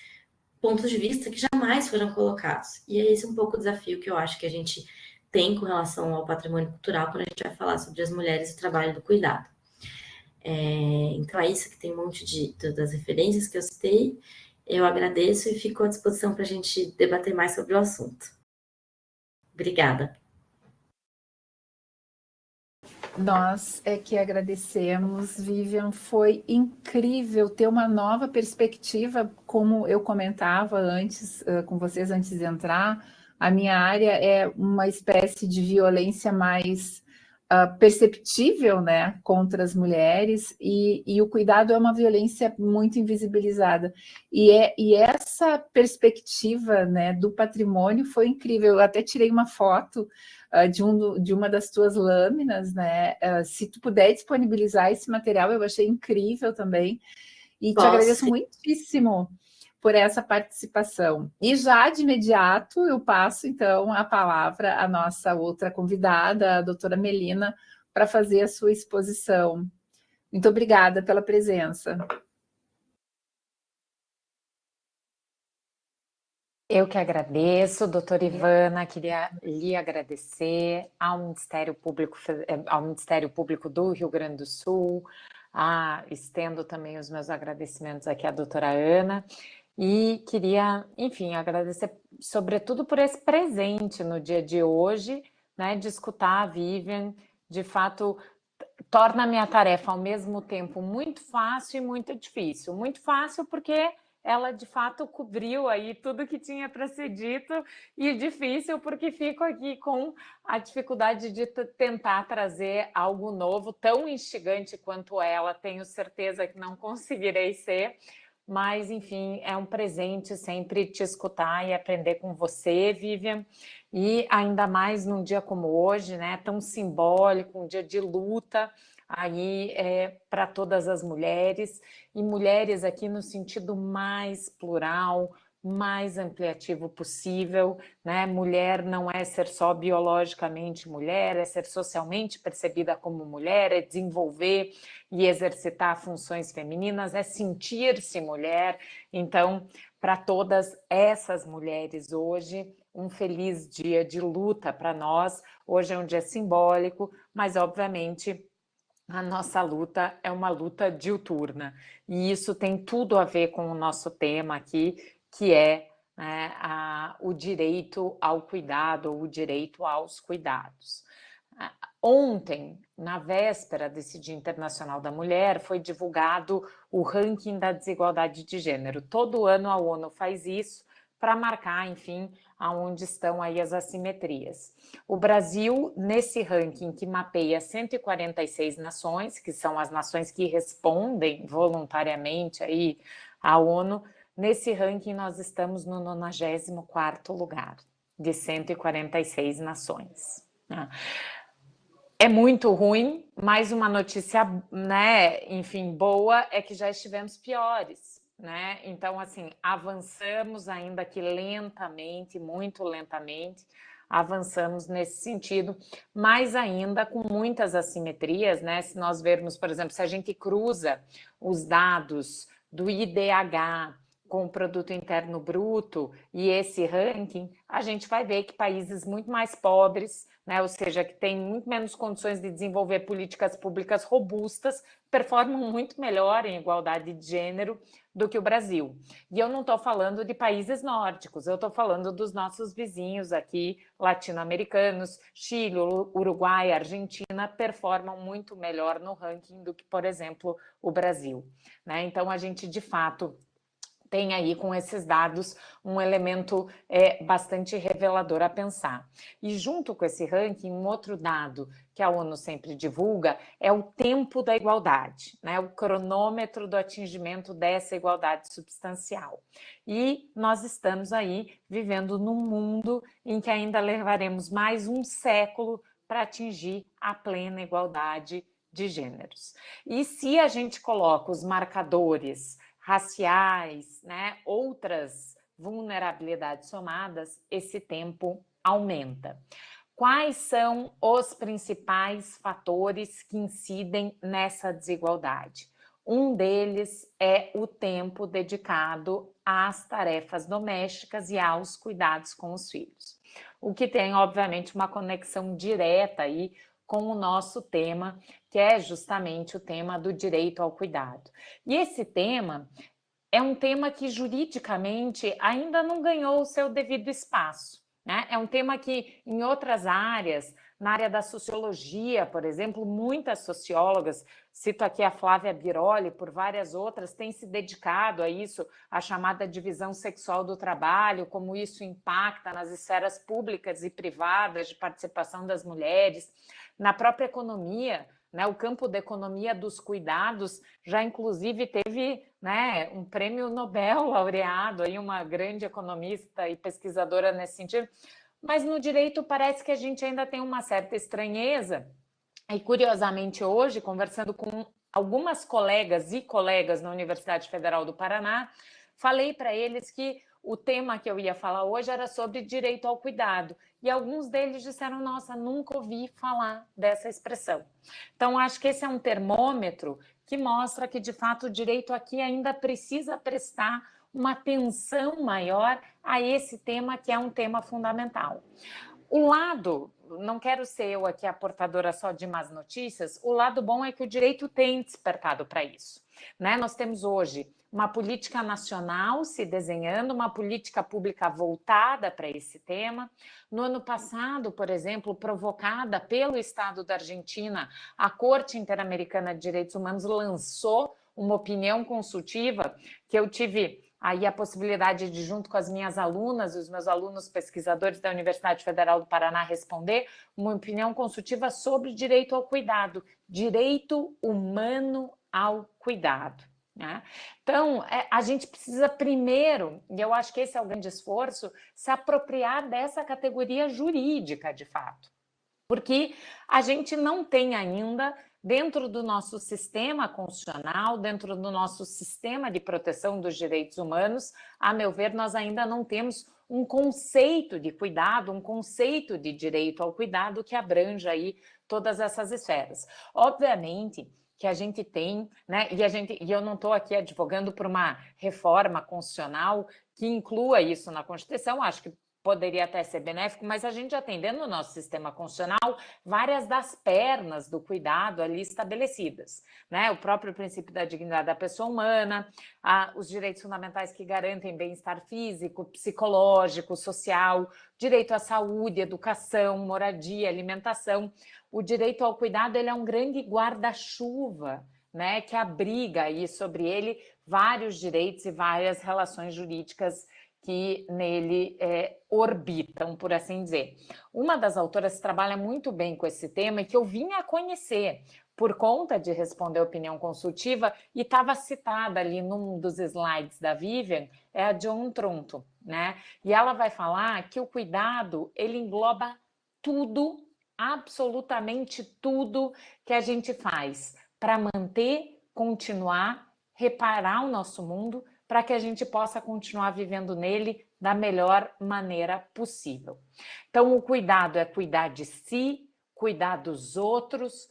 pontos de vista que jamais foram colocados. E é esse um pouco o desafio que eu acho que a gente tem com relação ao patrimônio cultural quando a gente vai falar sobre as mulheres e o trabalho do cuidado. Então é isso, que tem um monte das referências que eu citei. Eu agradeço e fico à disposição para a gente debater mais sobre o assunto. Obrigada. Nós é que agradecemos, Vivian, foi incrível ter uma nova perspectiva, como eu comentava antes, com vocês antes de entrar, a minha área é uma espécie de violência mais perceptível, né, contra as mulheres, e o cuidado é uma violência muito invisibilizada, e essa perspectiva, né, do patrimônio foi incrível. Eu até tirei uma foto de uma das tuas lâminas, né? Se tu puder disponibilizar esse material, eu achei incrível também. E te agradeço muitíssimo por essa participação. E já de imediato eu passo, então, a palavra à nossa outra convidada, a doutora Melina, para fazer a sua exposição. Muito obrigada pela presença. Eu que agradeço, doutora Ivana, queria lhe agradecer ao Ministério Público do Rio Grande do Sul, estendo também os meus agradecimentos aqui à doutora Ana, e queria, enfim, agradecer sobretudo por esse presente no dia de hoje, né, de escutar a Vivian, de fato, torna a minha tarefa ao mesmo tempo muito fácil e muito difícil. Muito fácil porque ela, de fato, cobriu aí tudo que tinha para ser dito, e difícil porque fico aqui com a dificuldade de tentar trazer algo novo, tão instigante quanto ela, tenho certeza que não conseguirei ser, mas, enfim, é um presente sempre te escutar e aprender com você, Vivian, e ainda mais num dia como hoje, né, tão simbólico, um dia de luta aí para todas as mulheres, e mulheres aqui no sentido mais plural, mais ampliativo possível, né? Mulher não é ser só biologicamente mulher, é ser socialmente percebida como mulher, é desenvolver e exercitar funções femininas, é sentir-se mulher. Então, para todas essas mulheres hoje, um feliz dia de luta para nós. Hoje é um dia simbólico, mas obviamente a nossa luta é uma luta diuturna, e isso tem tudo a ver com o nosso tema aqui, que é, né, o direito ao cuidado, ou o direito aos cuidados. Ontem, na véspera desse Dia Internacional da Mulher, foi divulgado o ranking da desigualdade de gênero. Todo ano a ONU faz isso para marcar, enfim, aonde estão aí as assimetrias. O Brasil, nesse ranking que mapeia 146 nações, que são as nações que respondem voluntariamente aí à ONU, nesse ranking nós estamos no 94º lugar de 146 nações. É muito ruim, mas uma notícia, né, enfim, boa é que já estivemos piores, né? Então, assim, avançamos ainda que lentamente, muito lentamente, avançamos nesse sentido, mas ainda com muitas assimetrias, né? Se nós vermos, por exemplo, se a gente cruza os dados do IDH com o Produto Interno Bruto e esse ranking, a gente vai ver que países muito mais pobres, né, ou seja, que têm muito menos condições de desenvolver políticas públicas robustas, performam muito melhor em igualdade de gênero do que o Brasil. E eu não estou falando de países nórdicos, eu estou falando dos nossos vizinhos aqui, latino-americanos, Chile, Uruguai, Argentina, performam muito melhor no ranking do que, por exemplo, o Brasil, né? Então, a gente, de fato, tem aí com esses dados um elemento bastante revelador a pensar. E junto com esse ranking, um outro dado que a ONU sempre divulga é o tempo da igualdade, né? O cronômetro do atingimento dessa igualdade substancial. E nós estamos aí vivendo num mundo em que ainda levaremos mais um século para atingir a plena igualdade de gêneros. E se a gente coloca os marcadores raciais, né, outras vulnerabilidades somadas, esse tempo aumenta. Quais são os principais fatores que incidem nessa desigualdade? Um deles é o tempo dedicado às tarefas domésticas e aos cuidados com os filhos, o que tem, obviamente, uma conexão direta aí com o nosso tema, que é justamente o tema do direito ao cuidado. E esse tema é um tema que juridicamente ainda não ganhou o seu devido espaço, né? É um tema que em outras áreas, na área da sociologia, por exemplo, muitas sociólogas, cito aqui a Flávia Biroli, por várias outras, têm se dedicado a isso, a chamada divisão sexual do trabalho, como isso impacta nas esferas públicas e privadas de participação das mulheres, na própria economia, né? O campo da economia dos cuidados já inclusive teve, né, um prêmio Nobel laureado, aí uma grande economista e pesquisadora nesse sentido, mas no direito parece que a gente ainda tem uma certa estranheza, e curiosamente hoje, conversando com algumas colegas e colegas na Universidade Federal do Paraná, falei para eles que o tema que eu ia falar hoje era sobre direito ao cuidado, e alguns deles disseram, nossa, nunca ouvi falar dessa expressão. Então, acho que esse é um termômetro que mostra que, de fato, o direito aqui ainda precisa prestar uma atenção maior a esse tema, que é um tema fundamental. O lado, não quero ser eu aqui a portadora só de más notícias, o lado bom é que o direito tem despertado para isso, né? Nós temos hoje uma política nacional se desenhando, uma política pública voltada para esse tema. No ano passado, por exemplo, provocada pelo Estado da Argentina, a Corte Interamericana de Direitos Humanos lançou uma opinião consultiva que eu tive aí a possibilidade de, junto com as minhas alunas e os meus alunos pesquisadores da Universidade Federal do Paraná, responder uma opinião consultiva sobre direito ao cuidado, direito humano ao cuidado. né? Então, a gente precisa primeiro, e eu acho que esse é o grande esforço, se apropriar dessa categoria jurídica, de fato. Porque a gente não tem ainda, dentro do nosso sistema constitucional, dentro do nosso sistema de proteção dos direitos humanos, a meu ver, nós ainda não temos um conceito de cuidado, um conceito de direito ao cuidado que abranja aí todas essas esferas. Obviamente que a gente tem, né, e eu não estou aqui advogando por uma reforma constitucional que inclua isso na Constituição, acho que poderia até ser benéfico, mas a gente já tem dentro do nosso sistema constitucional várias das pernas do cuidado ali estabelecidas, né? O próprio princípio da dignidade da pessoa humana, os direitos fundamentais que garantem bem-estar físico, psicológico, social, direito à saúde, educação, moradia, alimentação. O direito ao cuidado, ele é um grande guarda-chuva, né, que abriga aí sobre ele vários direitos e várias relações jurídicas que nele orbitam, por assim dizer. Uma das autoras que trabalha muito bem com esse tema e que eu vim a conhecer por conta de responder a opinião consultiva e estava citada ali num dos slides da Vivian, é a Joan Tronto, né? E ela vai falar que o cuidado, ele engloba tudo, absolutamente tudo que a gente faz para manter, continuar, reparar o nosso mundo, para que a gente possa continuar vivendo nele da melhor maneira possível. Então, o cuidado é cuidar de si, cuidar dos outros,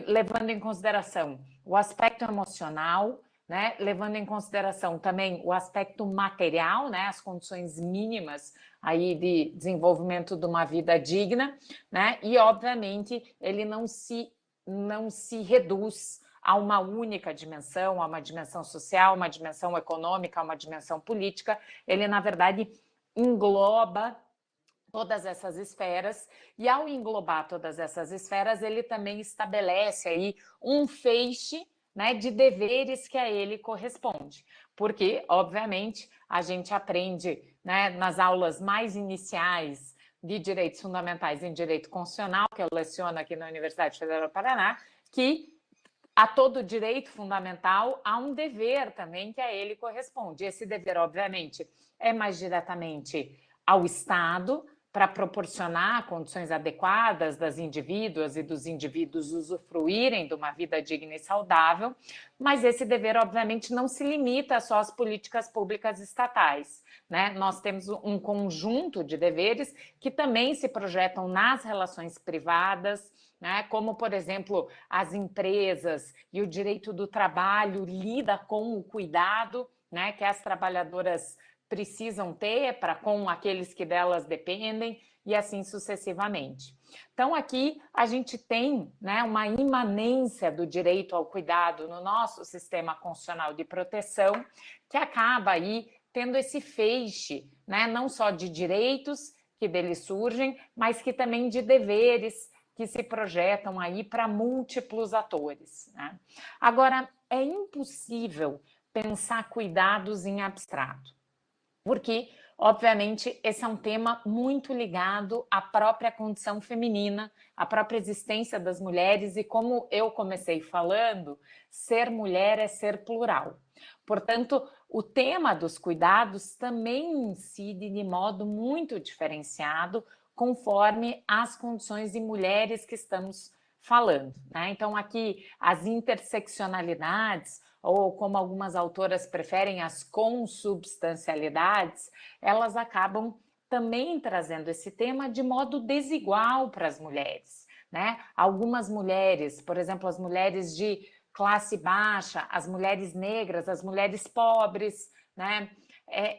levando em consideração o aspecto emocional, né? Levando em consideração também o aspecto material, né? As condições mínimas aí de desenvolvimento de uma vida digna, né? E, obviamente, ele não se reduz a uma única dimensão, a uma dimensão social, uma dimensão econômica, uma dimensão política. Ele, na verdade, engloba todas essas esferas, e ao englobar todas essas esferas, ele também estabelece aí um feixe, né, de deveres que a ele corresponde. Porque, obviamente, a gente aprende, né, nas aulas mais iniciais de direitos fundamentais em direito constitucional, que eu leciono aqui na Universidade Federal do Paraná, que a todo direito fundamental há um dever também que a ele corresponde. Esse dever, obviamente, é mais diretamente ao Estado, para proporcionar condições adequadas das indivíduas e dos indivíduos usufruírem de uma vida digna e saudável, mas esse dever, obviamente, não se limita só às políticas públicas estatais, né? Nós temos um conjunto de deveres que também se projetam nas relações privadas, né? Como, por exemplo, as empresas e o direito do trabalho lida com o cuidado, né, que as trabalhadoras precisam ter para com aqueles que delas dependem e assim sucessivamente. Então, aqui a gente tem, né, uma imanência do direito ao cuidado no nosso sistema constitucional de proteção, que acaba aí tendo esse feixe, né, não só de direitos que dele surgem, mas que também de deveres que se projetam aí para múltiplos atores, né? Agora, é impossível pensar cuidados em abstrato, porque, obviamente, esse é um tema muito ligado à própria condição feminina, à própria existência das mulheres, e como eu comecei falando, ser mulher é ser plural. Portanto, o tema dos cuidados também incide de modo muito diferenciado conforme as condições de mulheres que estamos falando, né? Então, aqui, as interseccionalidades, ou como algumas autoras preferem, as consubstancialidades, elas acabam também trazendo esse tema de modo desigual para as mulheres, né? Algumas mulheres, por exemplo, as mulheres de classe baixa, as mulheres negras, as mulheres pobres, né?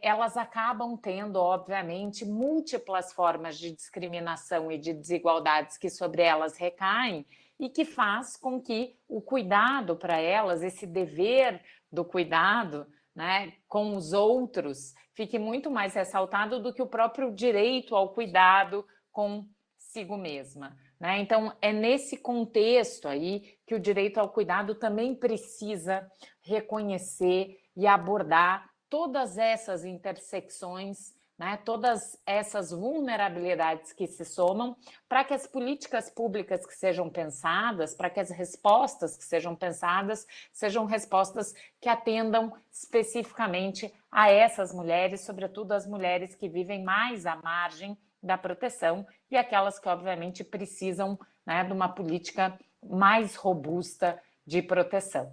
Elas acabam tendo, obviamente, múltiplas formas de discriminação e de desigualdades que sobre elas recaem e que faz com que o cuidado para elas, esse dever do cuidado, né, com os outros, fique muito mais ressaltado do que o próprio direito ao cuidado consigo mesma, né? Então, é nesse contexto aí que o direito ao cuidado também precisa reconhecer e abordar todas essas intersecções, né, todas essas vulnerabilidades que se somam para que as políticas públicas que sejam pensadas, para que as respostas que sejam pensadas, sejam respostas que atendam especificamente a essas mulheres, sobretudo as mulheres que vivem mais à margem da proteção e aquelas que, obviamente, precisam, né, de uma política mais robusta de proteção.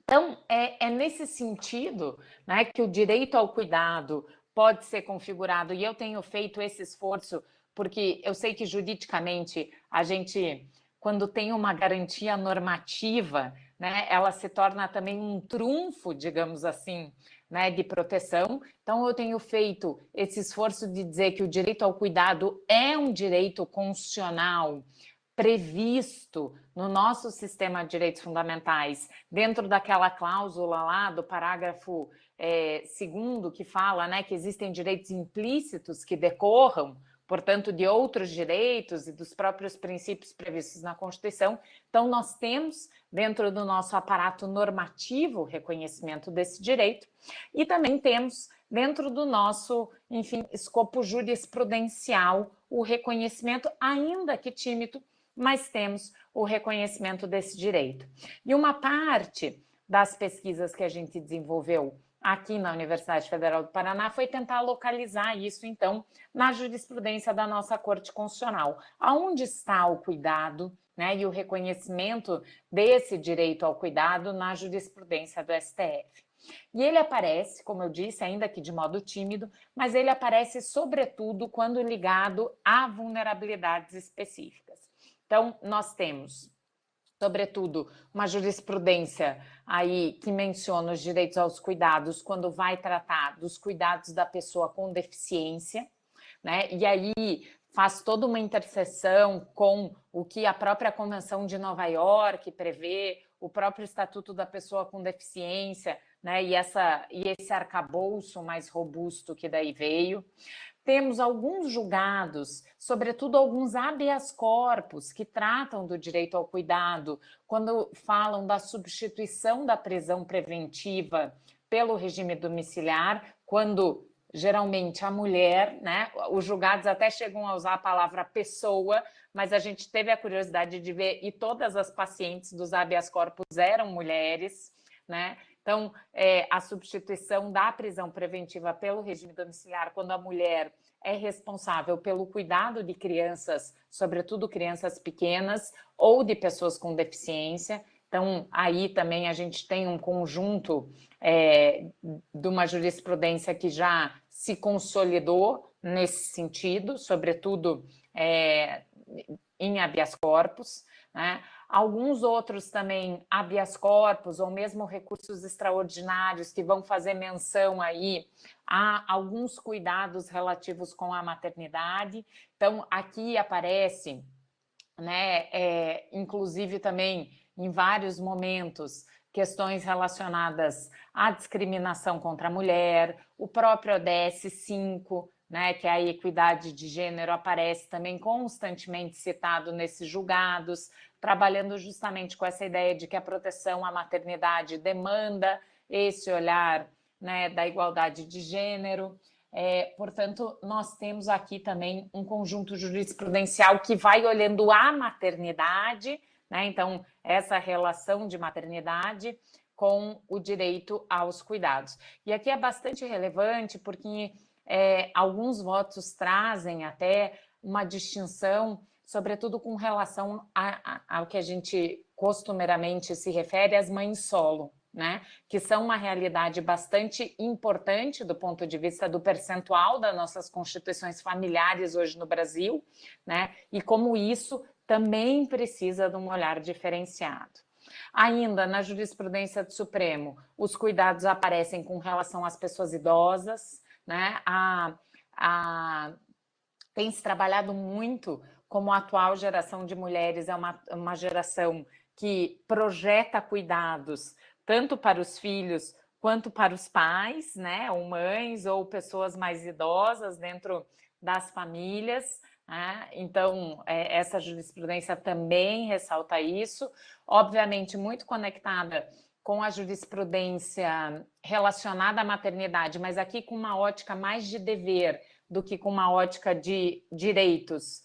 Então, é nesse sentido, né, que o direito ao cuidado pode ser configurado, e eu tenho feito esse esforço, porque eu sei que juridicamente a gente, quando tem uma garantia normativa, né, ela se torna também um trunfo, digamos assim, né, de proteção. Então, eu tenho feito esse esforço de dizer que o direito ao cuidado é um direito constitucional previsto no nosso sistema de direitos fundamentais, dentro daquela cláusula lá do parágrafo 2º, que fala, né, que existem direitos implícitos que decorram, portanto, de outros direitos e dos próprios princípios previstos na Constituição. Então, nós temos, dentro do nosso aparato normativo, o reconhecimento desse direito, e também temos, dentro do nosso, enfim, escopo jurisprudencial, o reconhecimento, ainda que tímido, mas temos o reconhecimento desse direito. E uma parte das pesquisas que a gente desenvolveu aqui na Universidade Federal do Paraná foi tentar localizar isso, então, na jurisprudência da nossa Corte Constitucional. Aonde está o cuidado, né, e o reconhecimento desse direito ao cuidado na jurisprudência do STF? E ele aparece, como eu disse, ainda que de modo tímido, mas ele aparece sobretudo quando ligado a vulnerabilidades específicas. Então, nós temos, sobretudo, uma jurisprudência aí que menciona os direitos aos cuidados quando vai tratar dos cuidados da pessoa com deficiência, né? E aí faz toda uma interseção com o que a própria Convenção de Nova York prevê, o próprio Estatuto da Pessoa com Deficiência, né? E esse arcabouço mais robusto que daí veio. Temos alguns julgados, sobretudo alguns habeas corpus, que tratam do direito ao cuidado, quando falam da substituição da prisão preventiva pelo regime domiciliar, quando geralmente a mulher, né, os julgados até chegam a usar a palavra pessoa, mas a gente teve a curiosidade de ver, e todas as pacientes dos habeas corpus eram mulheres, né? Então, a substituição da prisão preventiva pelo regime domiciliar, quando a mulher é responsável pelo cuidado de crianças, sobretudo crianças pequenas ou de pessoas com deficiência. Então, aí também a gente tem um conjunto de uma jurisprudência que já se consolidou nesse sentido, sobretudo em habeas corpus, né? Alguns outros também habeas corpus ou mesmo recursos extraordinários que vão fazer menção aí a alguns cuidados relativos com a maternidade. Então, aqui aparece, né, inclusive também em vários momentos, questões relacionadas à discriminação contra a mulher, o próprio ODS 5, né, que a equidade de gênero aparece também constantemente citado nesses julgados, trabalhando justamente com essa ideia de que a proteção à maternidade demanda esse olhar, né, da igualdade de gênero. Portanto, nós temos aqui também um conjunto jurisprudencial que vai olhando a maternidade, né, então essa relação de maternidade com o direito aos cuidados. E aqui é bastante relevante porque alguns votos trazem até uma distinção, sobretudo com relação ao que a gente costumeiramente se refere às mães solo, né? Que são uma realidade bastante importante do ponto de vista do percentual das nossas constituições familiares hoje no Brasil, né? E como isso também precisa de um olhar diferenciado. Ainda na jurisprudência do Supremo, os cuidados aparecem com relação às pessoas idosas, né? Tem se trabalhado muito como a atual geração de mulheres é uma geração que projeta cuidados tanto para os filhos quanto para os pais, né? Ou mães ou pessoas mais idosas dentro das famílias. Então, essa jurisprudência também ressalta isso, obviamente muito conectada com a jurisprudência relacionada à maternidade, mas aqui com uma ótica mais de dever do que com uma ótica de direitos,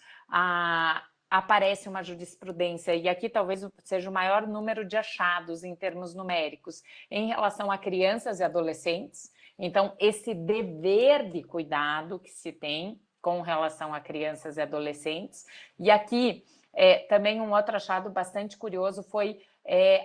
aparece uma jurisprudência, e aqui talvez seja o maior número de achados em termos numéricos, em relação a crianças e adolescentes. Então, esse dever de cuidado que se tem com relação a crianças e adolescentes. E aqui, também um outro achado bastante curioso foi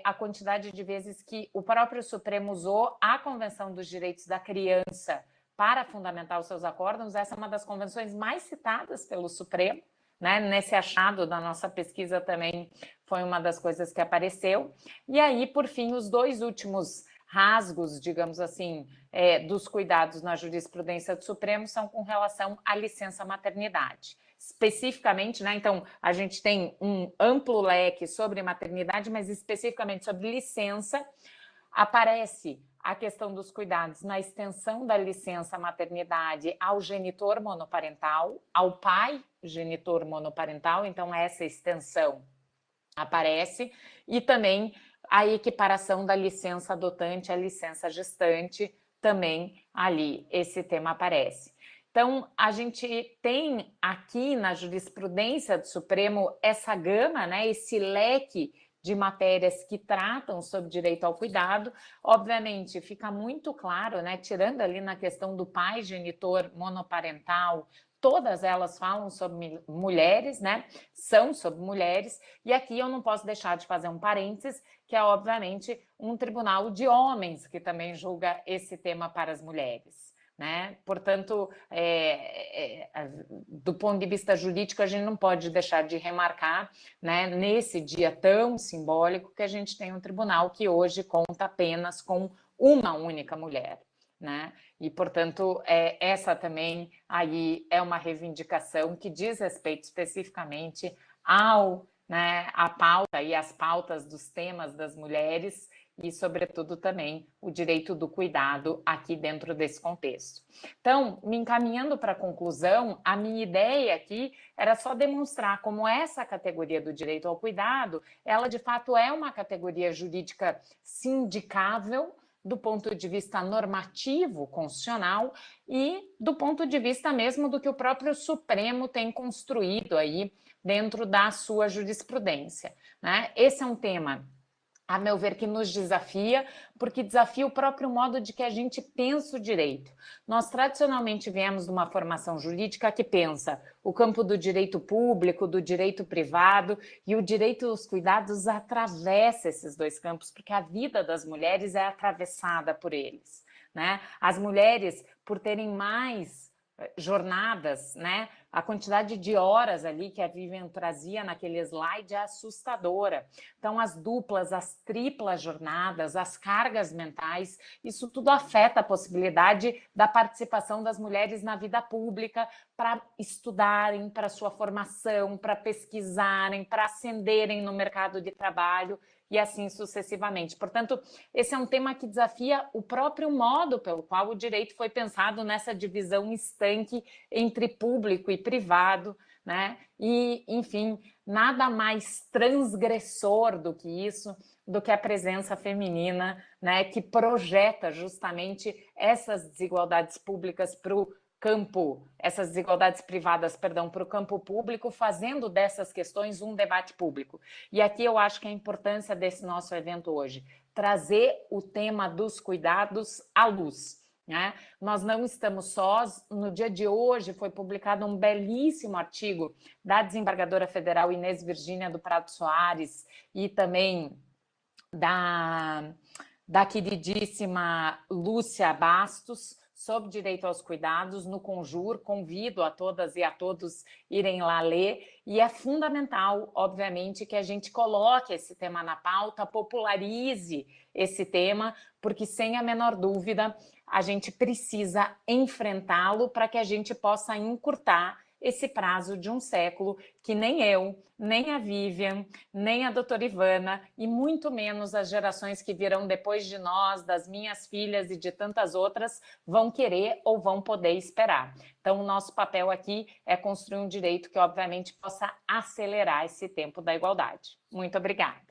a quantidade de vezes que o próprio Supremo usou a Convenção dos Direitos da Criança para fundamentar os seus acórdãos. Essa é uma das convenções mais citadas pelo Supremo, né? Nesse achado da nossa pesquisa também foi uma das coisas que apareceu. E aí, por fim, os dois últimos rasgos, digamos assim, dos cuidados na jurisprudência do Supremo são com relação à licença maternidade. Especificamente, né? Então, a gente tem um amplo leque sobre maternidade, mas especificamente sobre licença, aparece a questão dos cuidados na extensão da licença maternidade ao genitor monoparental, ao pai genitor monoparental, então essa extensão aparece, e também a equiparação da licença adotante à licença gestante, também ali esse tema aparece. Então, a gente tem aqui na jurisprudência do Supremo essa gama, né, esse leque de matérias que tratam sobre direito ao cuidado. Obviamente, fica muito claro, né, tirando ali na questão do pai genitor monoparental, todas elas falam sobre mulheres, né, são sobre mulheres, e aqui eu não posso deixar de fazer um parênteses, que é, obviamente, um tribunal de homens que também julga esse tema para as mulheres. Né? Portanto, do ponto de vista jurídico, a gente não pode deixar de remarcar, né, nesse dia tão simbólico, que a gente tem um tribunal que hoje conta apenas com uma única mulher. Né? E, portanto, essa também aí é uma reivindicação que diz respeito especificamente à pauta e às pautas dos temas das mulheres, e, sobretudo, também o direito do cuidado aqui dentro desse contexto. Então, me encaminhando para a conclusão, a minha ideia aqui era só demonstrar como essa categoria do direito ao cuidado, ela de fato é uma categoria jurídica sindicável, do ponto de vista normativo, constitucional, e do ponto de vista mesmo do que o próprio Supremo tem construído aí dentro da sua jurisprudência. Né? Esse é um tema, a meu ver, que nos desafia, porque desafia o próprio modo de que a gente pensa o direito. Nós tradicionalmente viemos de uma formação jurídica que pensa o campo do direito público, do direito privado, e o direito aos cuidados atravessa esses dois campos, porque a vida das mulheres é atravessada por eles. Né? As mulheres, por terem mais jornadas, né? A quantidade de horas ali que a Vivian trazia naquele slide é assustadora. Então, as duplas, as triplas jornadas, as cargas mentais, isso tudo afeta a possibilidade da participação das mulheres na vida pública para estudarem, para sua formação, para pesquisarem, para ascenderem no mercado de trabalho e assim sucessivamente. Portanto, esse é um tema que desafia o próprio modo pelo qual o direito foi pensado nessa divisão estanque entre público e privado, né? E, enfim, nada mais transgressor do que isso, do que a presença feminina, né? Que projeta justamente essas desigualdades públicas para o campo, essas desigualdades privadas, perdão, para o campo público, fazendo dessas questões um debate público. E aqui eu acho que a importância desse nosso evento hoje, trazer o tema dos cuidados à luz. Né? Nós não estamos sós. No dia de hoje foi publicado um belíssimo artigo da desembargadora federal Inês Virgínia do Prado Soares e também da queridíssima Lúcia Bastos, sobre direito aos cuidados no Conjur. Convido a todas e a todos irem lá ler, e é fundamental, obviamente, que a gente coloque esse tema na pauta, popularize esse tema, porque sem a menor dúvida a gente precisa enfrentá-lo para que a gente possa encurtar esse prazo de um século que nem eu, nem a Vivian, nem a doutora Ivana e muito menos as gerações que virão depois de nós, das minhas filhas e de tantas outras, vão querer ou vão poder esperar. Então, o nosso papel aqui é construir um direito que, obviamente, possa acelerar esse tempo da igualdade. Muito obrigada.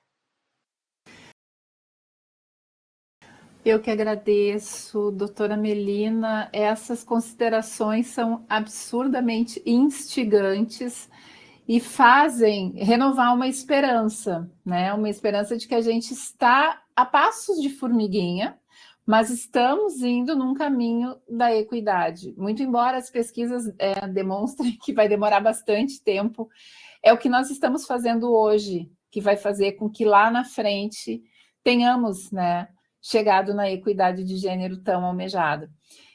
Eu que agradeço, doutora Melina. Essas considerações são absurdamente instigantes e fazem renovar uma esperança, né? Uma esperança de que a gente está a passos de formiguinha, mas estamos indo num caminho da equidade. Muito embora as pesquisas demonstrem que vai demorar bastante tempo, é o que nós estamos fazendo hoje, que vai fazer com que lá na frente tenhamos, né, chegado na equidade de gênero tão almejada.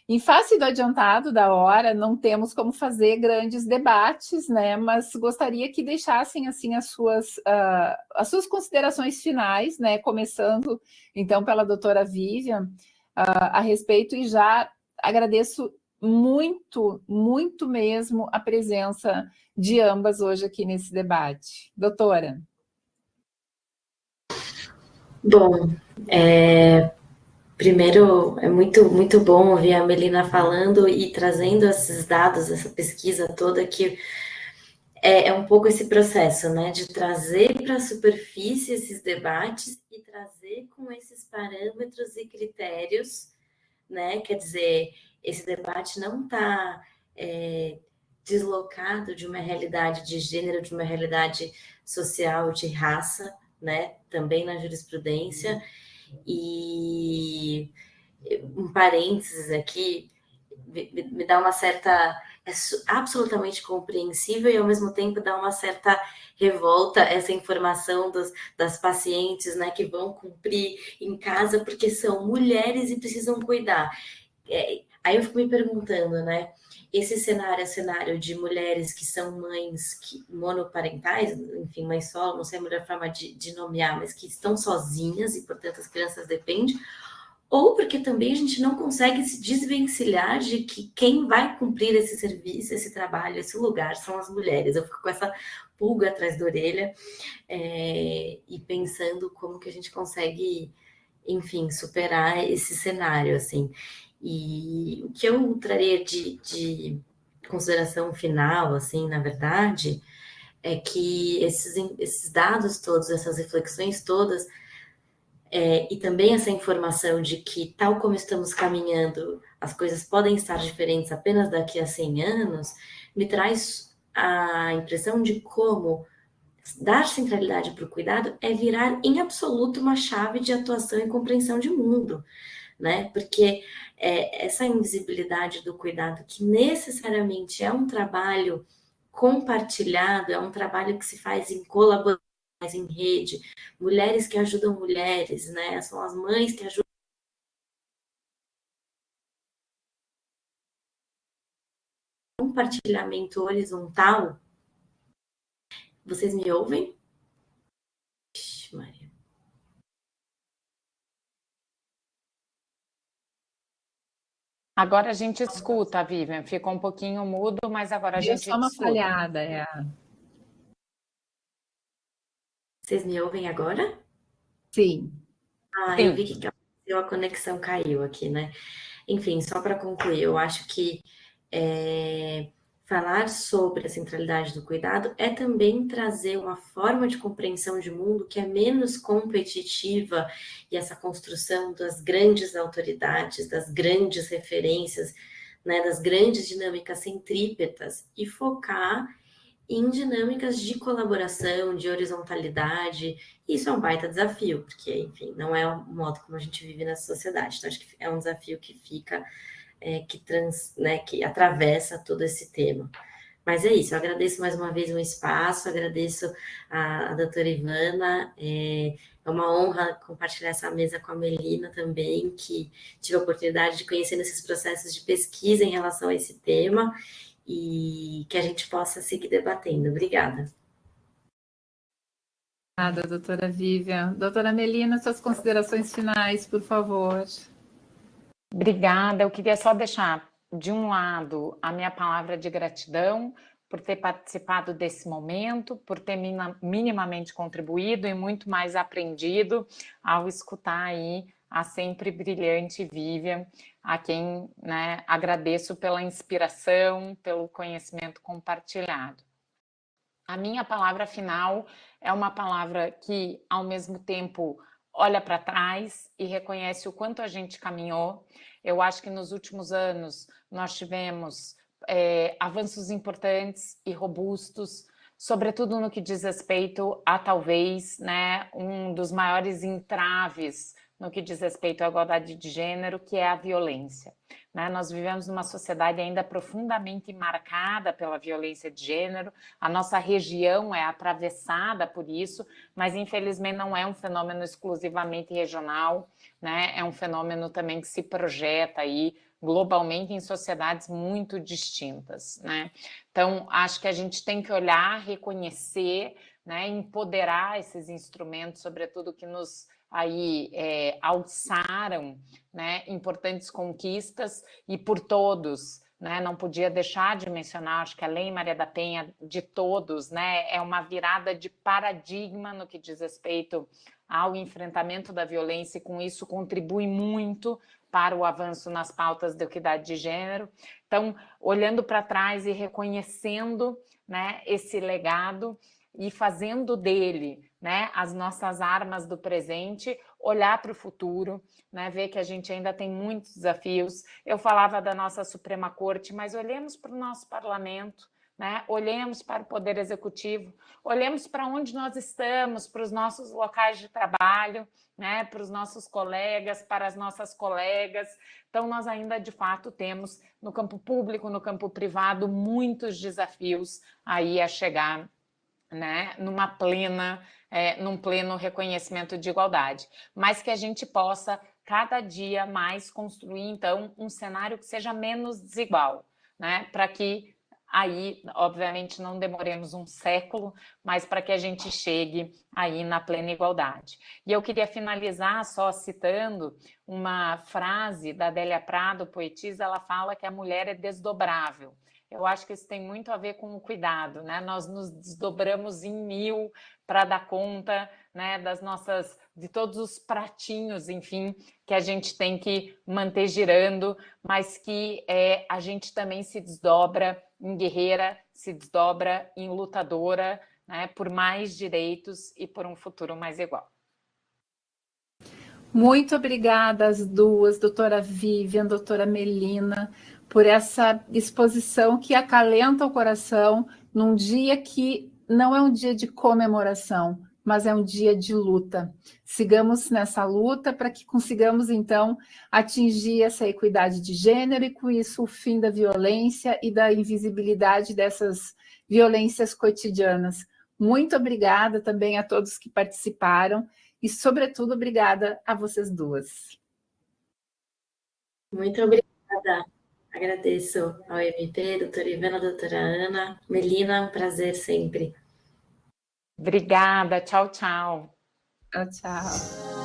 Em face do adiantado da hora, não temos como fazer grandes debates, né? Mas gostaria que deixassem assim as suas considerações finais, né? Começando então pela doutora Vivian a respeito, e já agradeço muito, muito mesmo a presença de ambas hoje aqui nesse debate. Doutora. Bom, primeiro, é muito bom ouvir a Melina falando e trazendo esses dados, essa pesquisa toda, que é um pouco esse processo, né, de trazer para a superfície esses debates e trazer com esses parâmetros e critérios, né, quer dizer, esse debate não está deslocado de uma realidade de gênero, de uma realidade social, de raça, né, também na jurisprudência. E um parênteses aqui, me dá uma certa... É absolutamente compreensível e, ao mesmo tempo, dá uma certa revolta essa informação das pacientes, né, que vão cumprir em casa porque são mulheres e precisam cuidar. Aí eu fico me perguntando, né, esse cenário é cenário de mulheres que são mães monoparentais, enfim, mãe solo, não sei a melhor forma de nomear, mas que estão sozinhas e, portanto, as crianças dependem, ou porque também a gente não consegue se desvencilhar de que quem vai cumprir esse serviço, esse trabalho, esse lugar são as mulheres. Eu fico com essa pulga atrás da orelha e pensando como que a gente consegue, enfim, superar esse cenário, assim. E o que eu traria de consideração final, assim, na verdade, é que esses dados todos, essas reflexões todas, e também essa informação de que, tal como estamos caminhando, as coisas podem estar diferentes apenas daqui a 100 anos, me traz a impressão de como dar centralidade para o cuidado é virar em absoluto uma chave de atuação e compreensão de mundo, né? Porque essa invisibilidade do cuidado, que necessariamente é um trabalho compartilhado, é um trabalho que se faz em colaboração, em rede, mulheres que ajudam mulheres, né? São as mães que ajudam. Compartilhamento horizontal. Vocês me ouvem? Ixi, Maria. Agora a gente escuta, Vivian. Ficou um pouquinho mudo, mas agora a gente Deu só uma escuta. falhada, Vocês me ouvem agora? Sim. Sim. Eu vi que a conexão caiu aqui, né? Enfim, só para concluir, eu acho que falar sobre a centralidade do cuidado é também trazer uma forma de compreensão de mundo que é menos competitiva, e essa construção das grandes autoridades, das grandes referências, né, das grandes dinâmicas centrípetas, e focar em dinâmicas de colaboração, de horizontalidade. Isso é um baita desafio, porque, enfim, não é o modo como a gente vive nessa sociedade. Então, acho que é um desafio que fica, que atravessa todo esse tema. Mas é isso, eu agradeço mais uma vez o espaço, agradeço a doutora Ivana, é uma honra compartilhar essa mesa com a Melina também, que tive a oportunidade de conhecer nesses processos de pesquisa em relação a esse tema, e que a gente possa seguir debatendo. Obrigada. Obrigada, doutora Vivian. Doutora Melina, suas considerações finais, por favor. Obrigada. Eu queria só deixar, de um lado, a minha palavra de gratidão por ter participado desse momento, por ter minimamente contribuído e muito mais aprendido ao escutar aí a sempre brilhante Vivian, a quem, né, agradeço pela inspiração, pelo conhecimento compartilhado. A minha palavra final é uma palavra que, ao mesmo tempo, olha para trás e reconhece o quanto a gente caminhou. Eu acho que nos últimos anos nós tivemos avanços importantes e robustos, sobretudo no que diz respeito a talvez, né, um dos maiores entraves no que diz respeito à igualdade de gênero, que é a violência. Né? Nós vivemos numa sociedade ainda profundamente marcada pela violência de gênero, a nossa região é atravessada por isso, mas infelizmente não é um fenômeno exclusivamente regional, né? É um fenômeno também que se projeta aí globalmente em sociedades muito distintas, né? Então, acho que a gente tem que olhar, reconhecer, né, empoderar esses instrumentos, sobretudo que nos aí alçaram, né, importantes conquistas, e por todos, né, não podia deixar de mencionar, acho que a Lei Maria da Penha de todos, né, é uma virada de paradigma no que diz respeito ao enfrentamento da violência, e com isso contribui muito para o avanço nas pautas da equidade de gênero. Então, olhando para trás e reconhecendo, né, esse legado e fazendo dele, né, as nossas armas do presente, olhar para o futuro, né, ver que a gente ainda tem muitos desafios. Eu falava da nossa Suprema Corte, mas olhemos para o nosso parlamento, né, olhemos para o Poder Executivo, olhemos para onde nós estamos, para os nossos locais de trabalho, né, para os nossos colegas, para as nossas colegas. Então, nós ainda, de fato, temos no campo público, no campo privado, muitos desafios aí a chegar, né, num pleno reconhecimento de igualdade, mas que a gente possa cada dia mais construir, então, um cenário que seja menos desigual, né, para que aí, obviamente, não demoremos um século, mas para que a gente chegue aí na plena igualdade. E eu queria finalizar só citando uma frase da Adélia Prado, poetisa. Ela fala que a mulher é desdobrável. Eu acho que isso tem muito a ver com o cuidado, né? Nós nos desdobramos em mil para dar conta, né, de todos os pratinhos, enfim, que a gente tem que manter girando, mas que a gente também se desdobra em guerreira, se desdobra em lutadora, né, por mais direitos e por um futuro mais igual. Muito obrigada às duas, doutora Vivian, doutora Melina, por essa exposição que acalenta o coração num dia que não é um dia de comemoração, mas é um dia de luta. Sigamos nessa luta para que consigamos, então, atingir essa equidade de gênero e, com isso, o fim da violência e da invisibilidade dessas violências cotidianas. Muito obrigada também a todos que participaram e, sobretudo, obrigada a vocês duas. Muito obrigada. Agradeço ao MP, doutora Ivana, doutora Ana. Melina, um prazer sempre. Obrigada, tchau, tchau. Tchau, tchau.